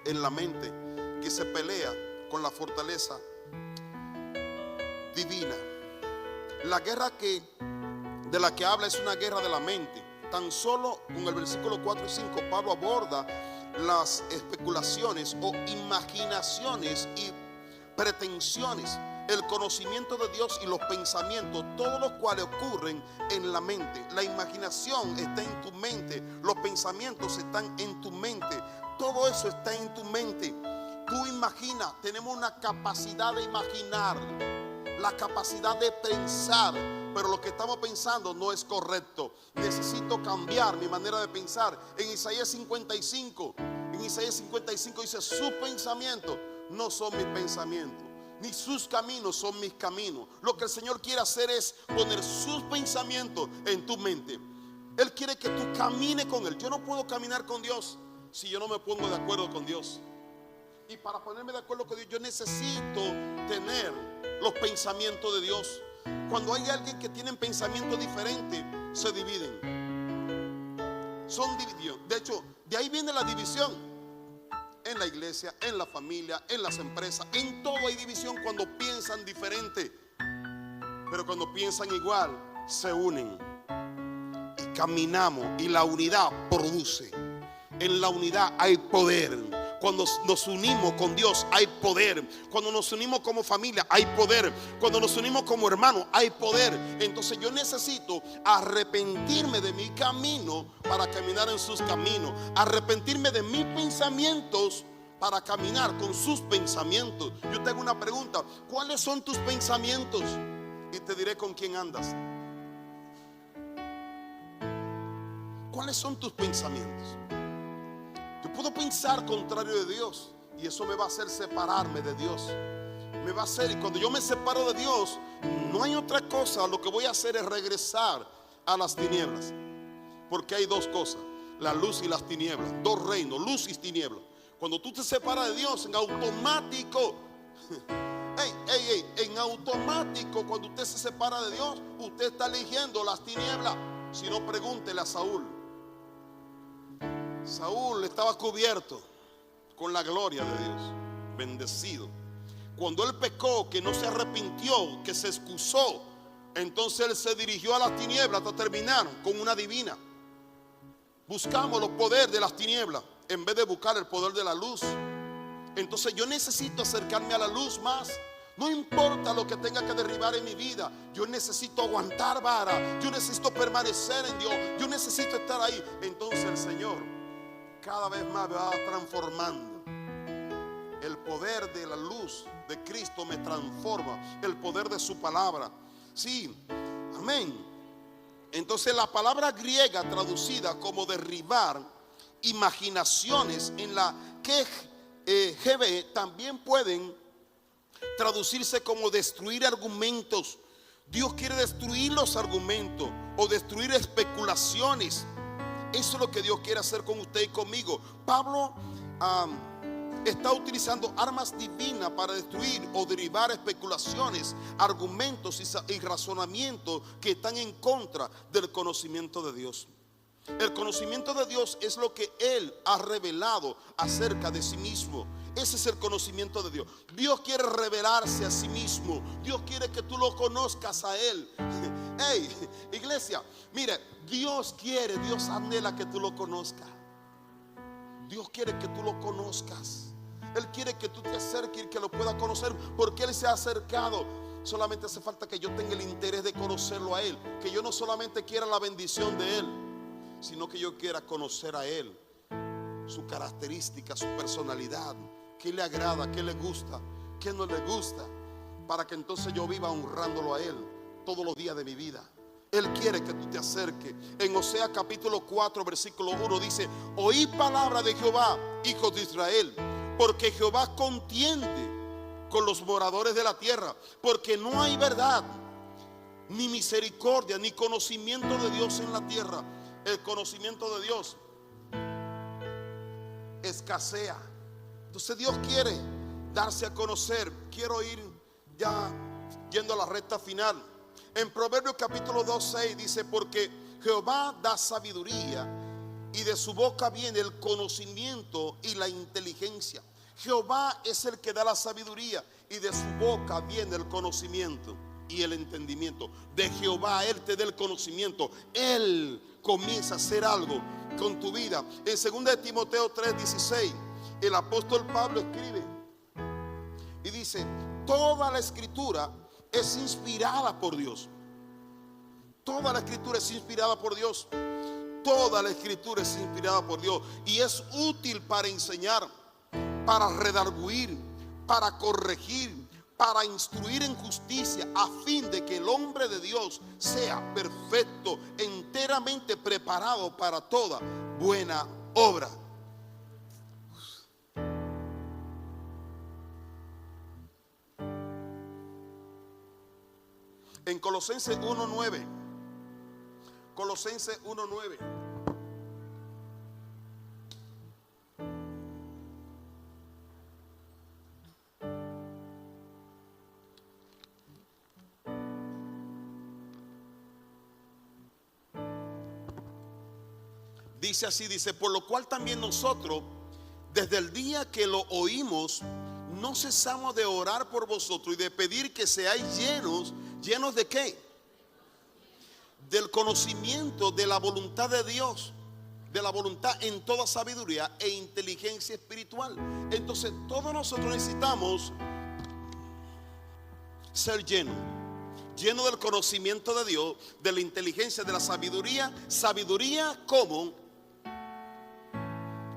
en la mente, que se pelea con la fortaleza divina. La guerra de la que habla es una guerra de la mente. Tan solo con el versículo 4 y 5 Pablo aborda las especulaciones o imaginaciones y pretensiones, el conocimiento de Dios y los pensamientos, todos los cuales ocurren en la mente. La imaginación está en tu mente, los pensamientos están en tu mente, todo eso está en tu mente. Tú imaginas, tenemos una capacidad de imaginar, la capacidad de pensar, pero lo que estamos pensando no es correcto. Necesito cambiar mi manera de pensar. En Isaías 55 dice: sus pensamientos no son mis pensamientos, ni sus caminos son mis caminos. Lo que el Señor quiere hacer es poner sus pensamientos en tu mente. Él quiere que tú camines con Él. Yo no puedo caminar con Dios si yo no me pongo de acuerdo con Dios. Y para ponerme de acuerdo con Dios, yo necesito tener los pensamientos de Dios. Cuando hay alguien que tiene pensamientos diferentes, se dividen. Son divididos. De hecho, de ahí viene la división. En la iglesia, en la familia, en las empresas, en todo hay división cuando piensan diferente. Pero cuando piensan igual, se unen y caminamos, y la unidad produce. En la unidad hay poder. Cuando nos unimos con Dios hay poder. Cuando nos unimos como familia hay poder. Cuando nos unimos como hermanos hay poder. Entonces yo necesito arrepentirme de mi camino para caminar en sus caminos. Arrepentirme de mis pensamientos para caminar con sus pensamientos. Yo te hago una pregunta: ¿cuáles son tus pensamientos? Y te diré con quién andas. ¿Cuáles son tus pensamientos? Yo puedo pensar contrario de Dios y eso me va a hacer separarme de Dios. Me va a hacer, y cuando yo me separo de Dios, no hay otra cosa. Lo que voy a hacer es regresar a las tinieblas. Porque hay dos cosas: la luz y las tinieblas. Dos reinos, luz y tinieblas. Cuando tú te separas de Dios, en automático, en automático, cuando usted se separa de Dios, usted está eligiendo las tinieblas. Si no, pregúntele a Saúl. Saúl estaba cubierto con la gloria de Dios, bendecido. Cuando él pecó, que no se arrepintió, que se excusó, entonces él se dirigió a las tinieblas hasta terminar con una divina. Buscamos los poderes de las tinieblas en vez de buscar el poder de la luz. Entonces yo necesito acercarme a la luz más. No importa lo que tenga que derribar en mi vida, yo necesito aguantar vara, yo necesito permanecer en Dios, yo necesito estar ahí. Entonces el Señor cada vez más me va transformando. El poder de la luz de Cristo me transforma. El poder de su palabra. Sí, amén. Entonces la palabra griega traducida como derribar imaginaciones en la KJV también pueden traducirse como destruir argumentos. Dios quiere destruir los argumentos o destruir especulaciones. Eso es lo que Dios quiere hacer con usted y conmigo. Pablo está utilizando armas divinas para destruir o derribar especulaciones, argumentos y razonamientos que están en contra del conocimiento de Dios. El conocimiento de Dios es lo que Él ha revelado acerca de sí mismo. Ese es el conocimiento de Dios. Dios quiere revelarse a sí mismo. Dios quiere que tú lo conozcas a Él. Hey, iglesia, mire, Dios anhela que tú lo conozcas. Dios quiere que tú lo conozcas. Él quiere que tú te acerques y que lo puedas conocer, porque Él se ha acercado. solamente hace falta que yo tenga el interés de conocerlo a Él. Que yo no solamente quiera la bendición de Él, sino que yo quiera conocer a Él, su característica, su personalidad, qué le agrada, qué le gusta, qué no le gusta, para que entonces yo viva honrándolo a Él todos los días de mi vida. Él quiere que tú te acerques. En Oseas capítulo 4 versículo 1 dice: oí palabra de Jehová, hijos de Israel, porque Jehová contiende con los moradores de la tierra, porque no hay verdad, ni misericordia, ni conocimiento de Dios en la tierra. El conocimiento de Dios escasea. Entonces Dios quiere darse a conocer. Quiero ir ya yendo a la recta final. En Proverbios capítulo 2:6 dice: porque Jehová da sabiduría, y de su boca viene el conocimiento y la inteligencia. Jehová es el que da la sabiduría, y de su boca viene el conocimiento y el entendimiento. De Jehová Él te da el conocimiento. Él comienza a hacer algo con tu vida. En 2 de Timoteo 3:16 el apóstol Pablo escribe y dice: toda la escritura es inspirada por Dios. Toda la escritura es inspirada por Dios. Toda la escritura es inspirada por Dios y es útil para enseñar, para redarguir, para corregir, para instruir en justicia, a fin de que el hombre de Dios sea perfecto, enteramente preparado para toda buena obra. En Colosenses 1:9, Colosenses 1:9, dice así, dice: por lo cual también nosotros, desde el día que lo oímos, no cesamos de orar por vosotros y de pedir que seáis llenos. ¿Llenos de qué? Del conocimiento de la voluntad de Dios, de la voluntad en toda sabiduría e inteligencia espiritual. Entonces todos nosotros necesitamos ser llenos del conocimiento de Dios, de la inteligencia, de la sabiduría. Sabiduría como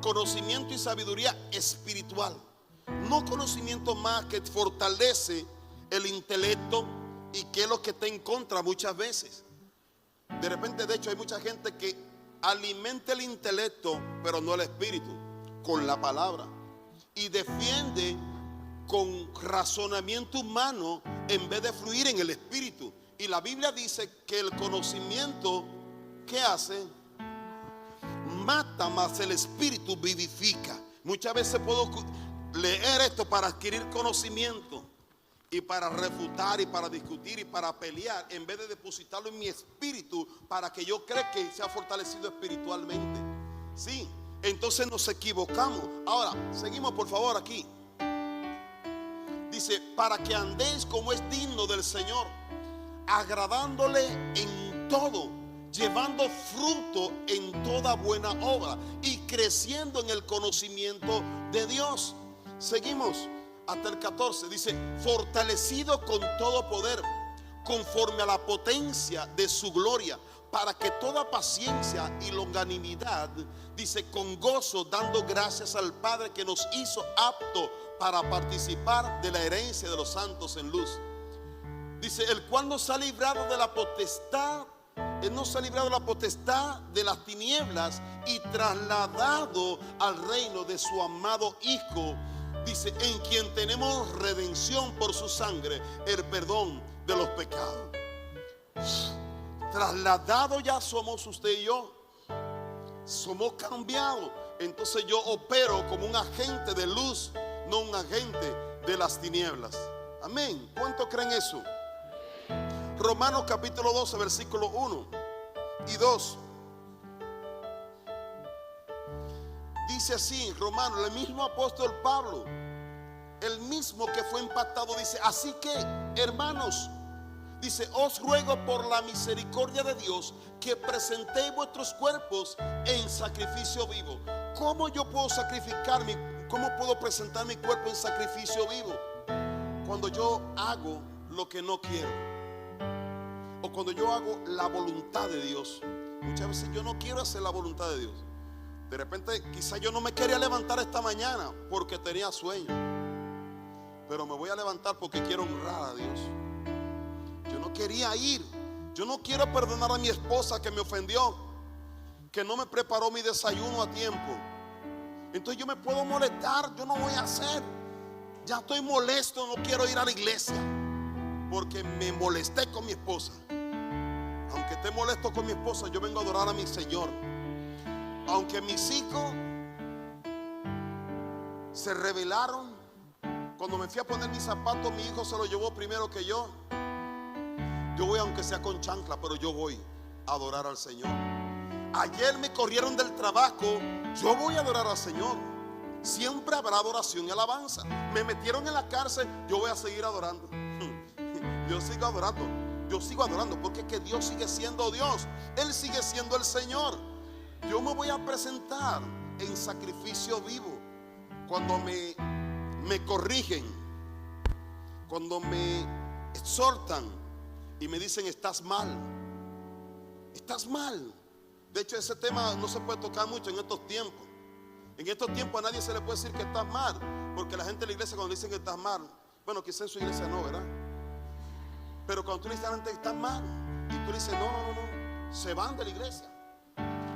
conocimiento y sabiduría espiritual. No conocimiento más que fortalece el intelecto y que es lo que está en contra muchas veces. De repente, de hecho, hay mucha gente que alimenta el intelecto, pero no el espíritu, con la palabra, y defiende con razonamiento humano en vez de fluir en el espíritu. Y la Biblia dice que el conocimiento, ¿qué hace? Mata, más el espíritu vivifica. Muchas veces puedo leer esto para adquirir conocimiento y para refutar y para discutir y para pelear, en vez de depositarlo en mi espíritu para que yo crea que sea fortalecido espiritualmente. Sí, entonces nos equivocamos. Ahora, seguimos por favor aquí. Dice: para que andéis como es digno del Señor, agradándole en todo, llevando fruto en toda buena obra y creciendo en el conocimiento de Dios. Seguimos hasta el 14, dice: fortalecido con todo poder, conforme a la potencia de su gloria, para que toda paciencia y longanimidad, dice, con gozo, dando gracias al Padre que nos hizo apto para participar de la herencia de los santos en luz. Dice: el cual nos ha librado de la potestad, Él nos ha librado de la potestad de las tinieblas y trasladado al reino de su amado Hijo. Dice: en quien tenemos redención por su sangre, el perdón de los pecados. Trasladado ya somos usted y yo. Somos cambiados. Entonces yo opero como un agente de luz, no un agente de las tinieblas. Amén. ¿Cuántos creen eso? Romanos capítulo 12 versículo 1 y 2. Dice así, Romanos, el mismo apóstol Pablo, el mismo que fue impactado, dice: así que, hermanos, dice, os ruego por la misericordia de Dios que presentéis vuestros cuerpos en sacrificio vivo. ¿Cómo yo puedo sacrificarme? ¿Cómo puedo presentar mi cuerpo en sacrificio vivo? Cuando yo hago lo que no quiero. O cuando yo hago la voluntad de Dios. Muchas veces yo no quiero hacer la voluntad de Dios. De repente quizá yo no me quería levantar esta mañana porque tenía sueño, pero me voy a levantar porque quiero honrar a Dios. Yo no quería ir. Yo no quiero perdonar a mi esposa que me ofendió, que no me preparó mi desayuno a tiempo. Entonces yo me puedo molestar. Yo no voy a hacer. Ya estoy molesto, no quiero ir a la iglesia porque me molesté con mi esposa. Aunque esté molesto con mi esposa, yo vengo a adorar a mi Señor. Aunque mis hijos se rebelaron, cuando me fui a poner mis zapatos, mi hijo se lo llevó primero que yo. Yo voy aunque sea con chancla, pero yo voy a adorar al Señor. Ayer me corrieron del trabajo, yo voy a adorar al Señor. Siempre habrá adoración y alabanza. Me metieron en la cárcel, yo voy a seguir adorando. Yo sigo adorando. Yo sigo adorando porque es que Dios sigue siendo Dios. Él sigue siendo el Señor. Yo me voy a presentar en sacrificio vivo. Cuando me corrigen, cuando me exhortan y me dicen estás mal. Estás mal. De hecho, ese tema no se puede tocar mucho en estos tiempos. En estos tiempos a nadie se le puede decir que estás mal, porque la gente de la iglesia cuando dicen que estás mal, bueno, quizás en su iglesia no, ¿verdad? Pero cuando tú le dices a la gente que estás mal y tú le dices no, se van de la iglesia.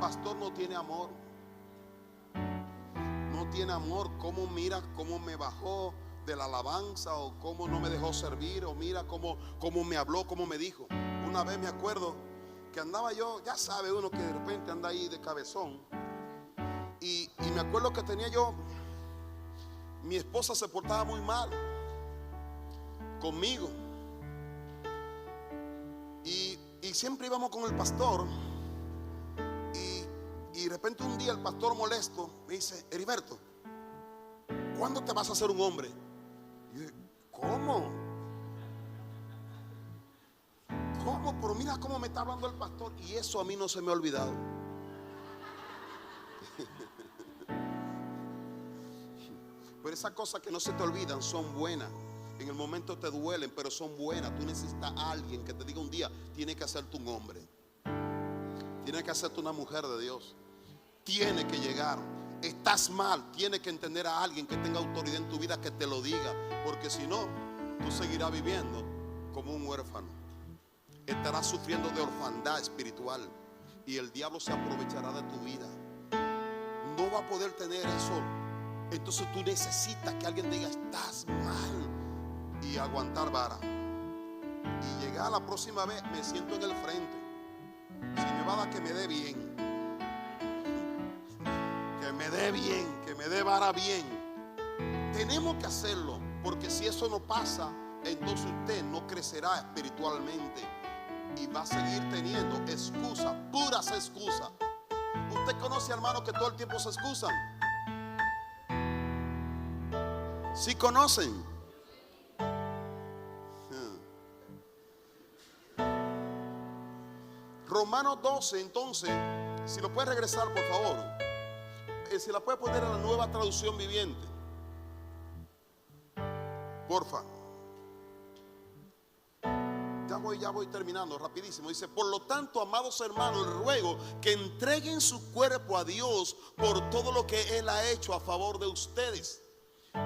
Pastor, no tiene amor. No tiene amor. Cómo mira, cómo me bajó de la alabanza, o cómo no me dejó servir, o mira cómo me habló, cómo me dijo. Una vez me acuerdo que andaba yo, ya sabe uno que de repente anda ahí de cabezón, y me acuerdo que tenía yo, mi esposa se portaba muy mal conmigo, y siempre íbamos con el pastor, y de repente un día el pastor molesto me dice: Heriberto, ¿cuándo te vas a hacer un hombre? Y yo, ¿cómo? Pero mira cómo me está hablando el pastor. Y eso a mí no se me ha olvidado. Pero esas cosas que no se te olvidan son buenas. En el momento te duelen, pero son buenas. Tú necesitas a alguien que te diga un día: tiene que hacerte un hombre, tiene que hacerte una mujer de Dios. Tiene que llegar. Estás mal, tiene que entender a alguien que tenga autoridad en tu vida, que te lo diga. Porque si no, tú seguirás viviendo como un huérfano. Estarás sufriendo de orfandad espiritual, y el diablo se aprovechará de tu vida. No va a poder tener eso. Entonces tú necesitas que alguien diga: estás mal, y aguantar vara. Y llegar la próxima vez, me siento en el frente. Si me va a dar, que me dé bien, que me dé bien, que me dé vara bien. Tenemos que hacerlo, porque si eso no pasa, entonces usted no crecerá espiritualmente y va a seguir teniendo excusas, puras excusas. Usted conoce a hermanos que todo el tiempo se excusan. ¿Sí conocen? Romanos 12, entonces, si lo puede regresar por favor, si la puede poner en la Nueva Traducción Viviente, porfa. Ya voy terminando rapidísimo. Dice: por lo tanto, amados hermanos, les ruego que entreguen su cuerpo a Dios por todo lo que Él ha hecho a favor de ustedes.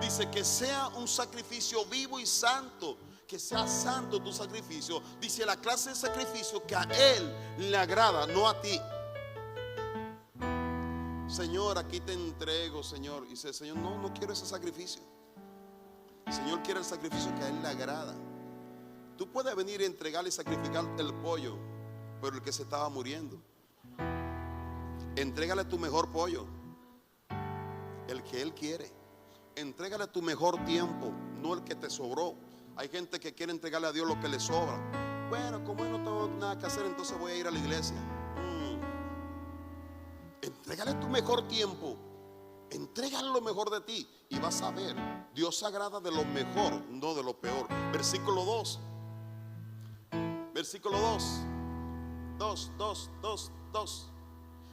Dice que sea un sacrificio vivo y santo, que sea santo tu sacrificio. Dice: la clase de sacrificio que a Él le agrada, no a ti. Señor, aquí te entrego, Señor. Y dice: Señor, no quiero ese sacrificio. El Señor quiere el sacrificio que a Él le agrada. Tú puedes venir y entregarle y sacrificar el pollo, pero el que se estaba muriendo, entrégale tu mejor pollo, el que Él quiere. Entrégale tu mejor tiempo, no el que te sobró. Hay gente que quiere entregarle a Dios lo que le sobra. Bueno, como yo no tengo nada que hacer, entonces voy a ir a la iglesia. Entrégale tu mejor tiempo, entrégale lo mejor de ti, y vas a ver, Dios se agrada de lo mejor, no de lo peor. Versículo 2. Versículo 2.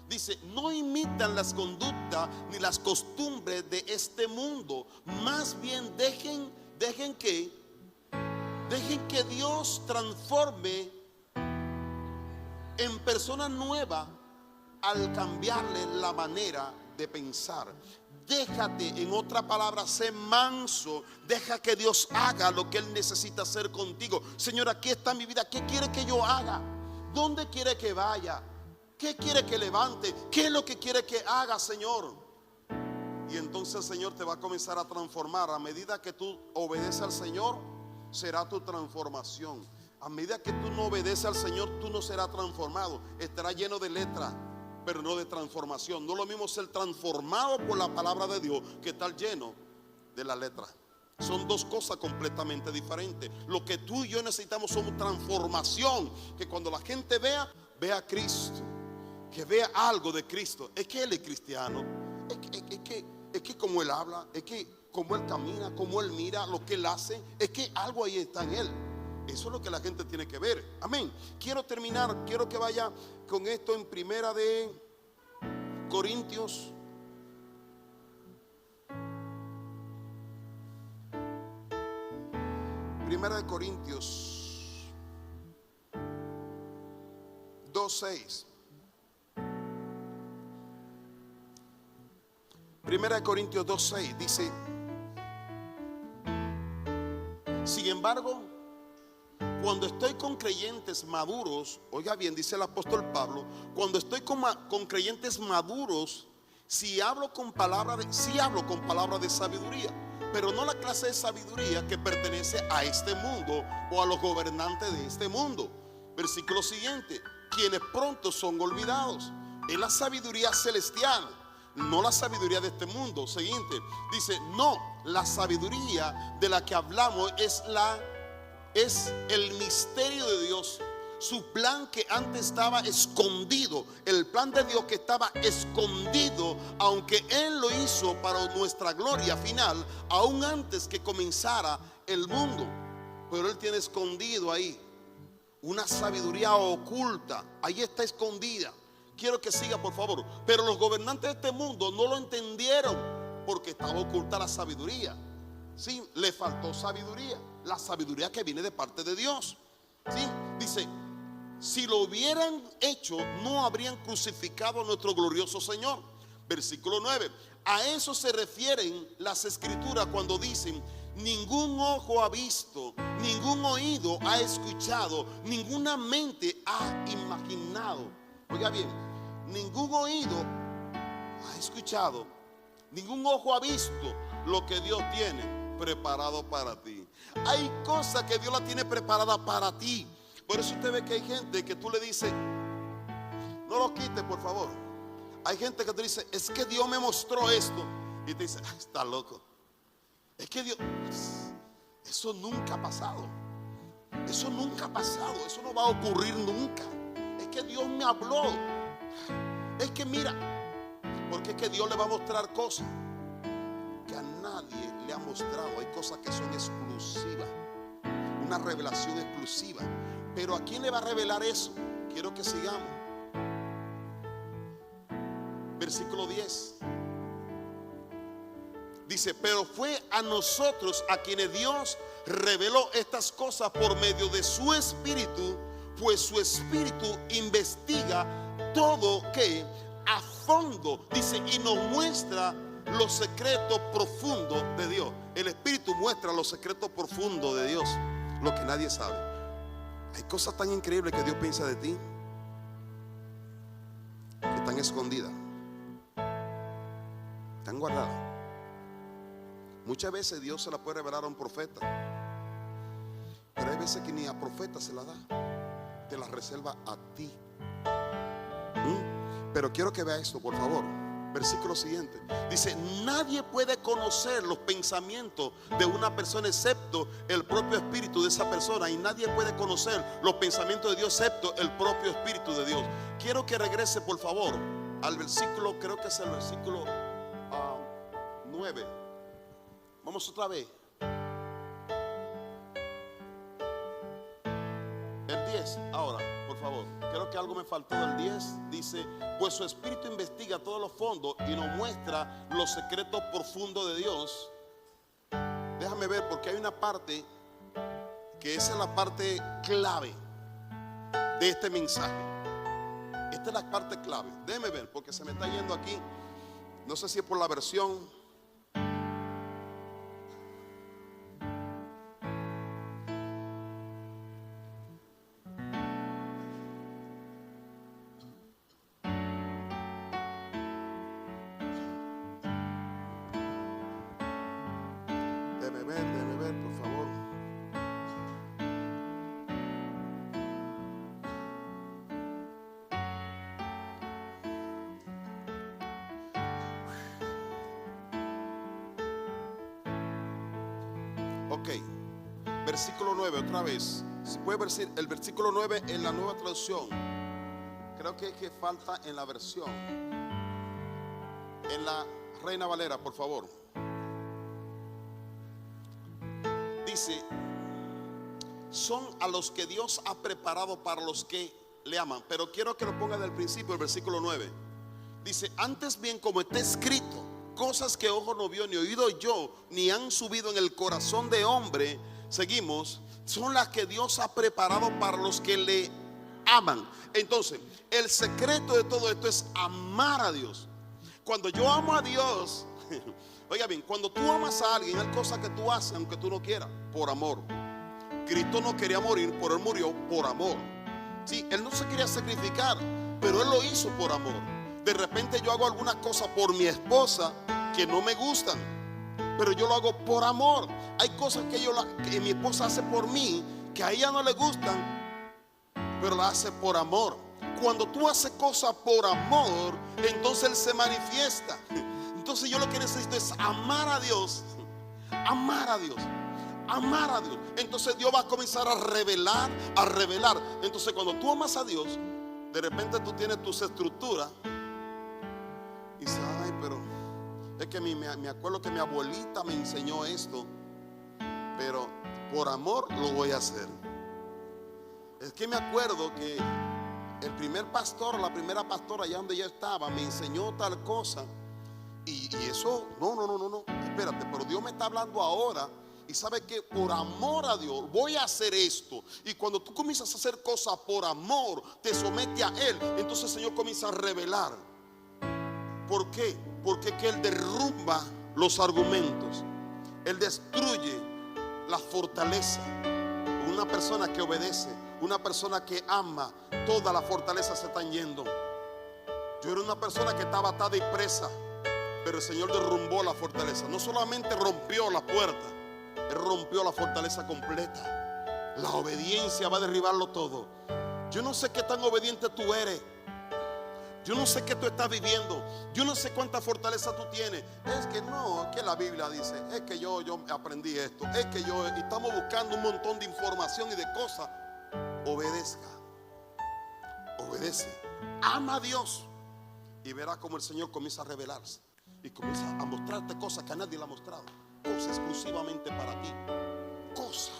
Dice: no imitan las conductas ni las costumbres de este mundo, más bien dejen que Dejen que Dios transforme en persona nueva al cambiarle la manera de pensar. Déjate, en otra palabra, sé manso. Deja que Dios haga lo que Él necesita hacer contigo. Señor, aquí está mi vida. ¿Qué quiere que yo haga? ¿Dónde quiere que vaya? ¿Qué quiere que levante? ¿Qué es lo que quiere que haga, Señor? Y entonces el Señor te va a comenzar a transformar. A medida que tú obedeces al Señor, será tu transformación. A medida que tú no obedeces al Señor, tú no serás transformado. Estarás lleno de letras, pero no de transformación. No es lo mismo ser transformado por la palabra de Dios que estar lleno de la letra. Son dos cosas completamente diferentes. Lo que tú y yo necesitamos son transformación. Que cuando la gente vea a Cristo, que vea algo de Cristo. Es que Él es cristiano. Es que como Él habla, es que como Él camina, como Él mira, lo que Él hace, es que algo ahí está en Él. Eso es lo que la gente tiene que ver. Amén. Quiero terminar, quiero que vaya con esto en Primera de Corintios. Primera de Corintios 2:6. Primera de Corintios 2:6 dice: sin embargo, cuando estoy con creyentes maduros, oiga bien, dice el apóstol Pablo, cuando estoy con creyentes maduros, si hablo con palabra de sabiduría, pero no la clase de sabiduría que pertenece a este mundo o a los gobernantes de este mundo. Versículo siguiente: quienes pronto son olvidados. Es la sabiduría celestial, no la sabiduría de este mundo. Siguiente, dice: no, la sabiduría de la que hablamos es el misterio de Dios, su plan que antes estaba escondido, el plan de Dios que estaba escondido, aunque Él lo hizo para nuestra gloria final, aún antes que comenzara el mundo. Pero Él tiene escondido ahí una sabiduría oculta, ahí está escondida. Quiero que siga, por favor. Pero los gobernantes de este mundo no lo entendieron, porque estaba oculta la sabiduría. Sí, le faltó sabiduría, la sabiduría que viene de parte de Dios. Sí, dice: si lo hubieran hecho, no habrían crucificado a nuestro glorioso Señor. Versículo 9. A eso se refieren las escrituras cuando dicen: ningún ojo ha visto, ningún oído ha escuchado, ninguna mente ha imaginado. Oiga bien, ningún oído ha escuchado, ningún ojo ha visto lo que Dios tiene preparado para ti. Hay cosas que Dios la tiene preparada para ti. Por eso usted ve que hay gente que tú le dices: no lo quites, por favor. Hay gente que te dice: es que Dios me mostró esto, y te dice: ay, está loco. Es que Dios, eso nunca ha pasado. Eso nunca ha pasado. Eso no va a ocurrir nunca. Es que Dios me habló. Es que mira, porque es que Dios le va a mostrar cosas que a nadie le ha mostrado. Hay cosas que son exclusivas, una revelación exclusiva. Pero ¿a quién le va a revelar eso? Quiero que sigamos. Versículo 10 dice: pero fue a nosotros a quienes Dios reveló estas cosas por medio de su Espíritu, pues su Espíritu investiga todo, que a fondo, dice, y nos muestra los secretos profundos de Dios. El Espíritu muestra los secretos profundos de Dios, lo que nadie sabe. Hay cosas tan increíbles que Dios piensa de ti, que están escondidas, están guardadas. Muchas veces Dios se la puede revelar a un profeta, pero hay veces que ni a profeta se la da, te la reserva a ti. Pero quiero que vea esto, por favor. Versículo siguiente dice: nadie puede conocer los pensamientos de una persona excepto el propio espíritu de esa persona, y nadie puede conocer los pensamientos de Dios excepto el propio espíritu de Dios. Quiero que regrese, por favor, al versículo, creo que es el versículo 9. Vamos otra vez. El 10 ahora, por favor. Creo que algo me faltó del 10. Dice: pues su Espíritu investiga todos los fondos y nos muestra los secretos profundos de Dios. Déjame ver, porque hay una parte que esa es la parte clave de este mensaje. Esta es la parte clave. Déjeme ver, porque se me está yendo aquí. No sé si es por la versión. Déjeme ver, por favor. Ok, versículo 9 otra vez. Si puede ver el versículo 9 en la Nueva Traducción. Creo que es que falta en la versión. En la Reina Valera, por favor. Dice: son a los que Dios ha preparado para los que le aman. Pero quiero que lo ponga del principio, el versículo 9. Dice: antes bien, como está escrito, cosas que ojo no vio, ni oído yo, ni han subido en el corazón de hombre, seguimos, son las que Dios ha preparado para los que le aman. Entonces, el secreto de todo esto es amar a Dios. Cuando yo amo a Dios, oiga bien, cuando tú amas a alguien, hay cosas que tú haces aunque tú no quieras, por amor. Cristo no quería morir, pero Él murió por amor. Sí, Él no se quería sacrificar, pero Él lo hizo por amor. De repente yo hago algunas cosas por mi esposa que no me gustan, pero yo lo hago por amor. Hay cosas que mi esposa hace por mí que a ella no le gustan, pero la hace por amor. Cuando tú haces cosas por amor, entonces Él se manifiesta. Entonces yo lo que necesito es amar a Dios. Amar a Dios. Amar a Dios. Entonces Dios va a comenzar a revelar, a revelar. Entonces cuando tú amas a Dios, de repente tú tienes tus estructuras y dices: ay, pero es que me acuerdo que mi abuelita me enseñó esto, pero por amor lo voy a hacer. Es que me acuerdo que el primer pastor, la primera pastora allá donde yo estaba, me enseñó tal cosa. Y eso, no, espérate, pero Dios me está hablando ahora. Y sabe que por amor a Dios voy a hacer esto. Y cuando tú comienzas a hacer cosas por amor, te somete a Él, entonces el Señor comienza a revelar. ¿Por qué? Porque es que Él derrumba los argumentos. Él destruye la fortaleza. Una persona que obedece, una persona que ama, toda la fortaleza se están yendo. Yo era una persona que estaba atada y presa, pero el Señor derrumbó la fortaleza. No solamente rompió la puerta, Él rompió la fortaleza completa. La obediencia va a derribarlo todo. Yo no sé qué tan obediente tú eres. Yo no sé qué tú estás viviendo. Yo no sé cuánta fortaleza tú tienes. Es que no, es que la Biblia dice, es que yo aprendí esto, es que estamos buscando un montón de información y de cosas. Obedezca. Obedece. Ama a Dios. Y verá cómo el Señor comienza a revelarse. Y comienza a mostrarte cosas que a nadie le ha mostrado. Cosas exclusivamente para ti. Cosas.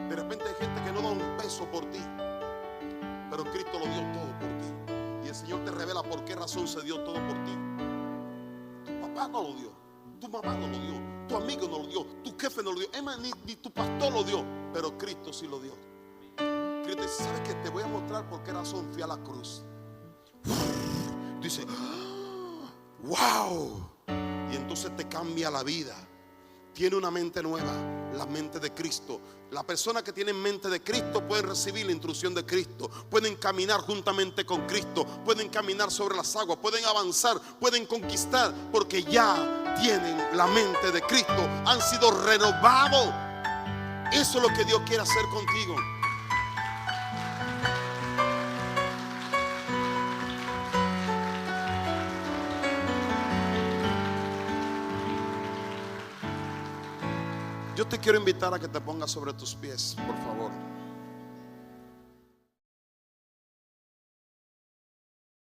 De repente hay gente que no da un peso por ti, pero Cristo lo dio todo por ti. Y el Señor te revela por qué razón se dio todo por ti. Tu papá no lo dio, tu mamá no lo dio, tu amigo no lo dio, tu jefe no lo dio, ni tu pastor lo dio, pero Cristo sí lo dio. Cristo dice: ¿sabes qué? Te voy a mostrar por qué razón fui a la cruz. Dice: wow. Y entonces te cambia la vida. Tiene una mente nueva, la mente de Cristo. La persona que tiene mente de Cristo puede recibir la instrucción de Cristo, pueden caminar juntamente con Cristo, pueden caminar sobre las aguas, pueden avanzar, pueden conquistar, porque ya tienen la mente de Cristo, han sido renovados. Eso es lo que Dios quiere hacer contigo. Yo te quiero invitar a que te pongas sobre tus pies, por favor.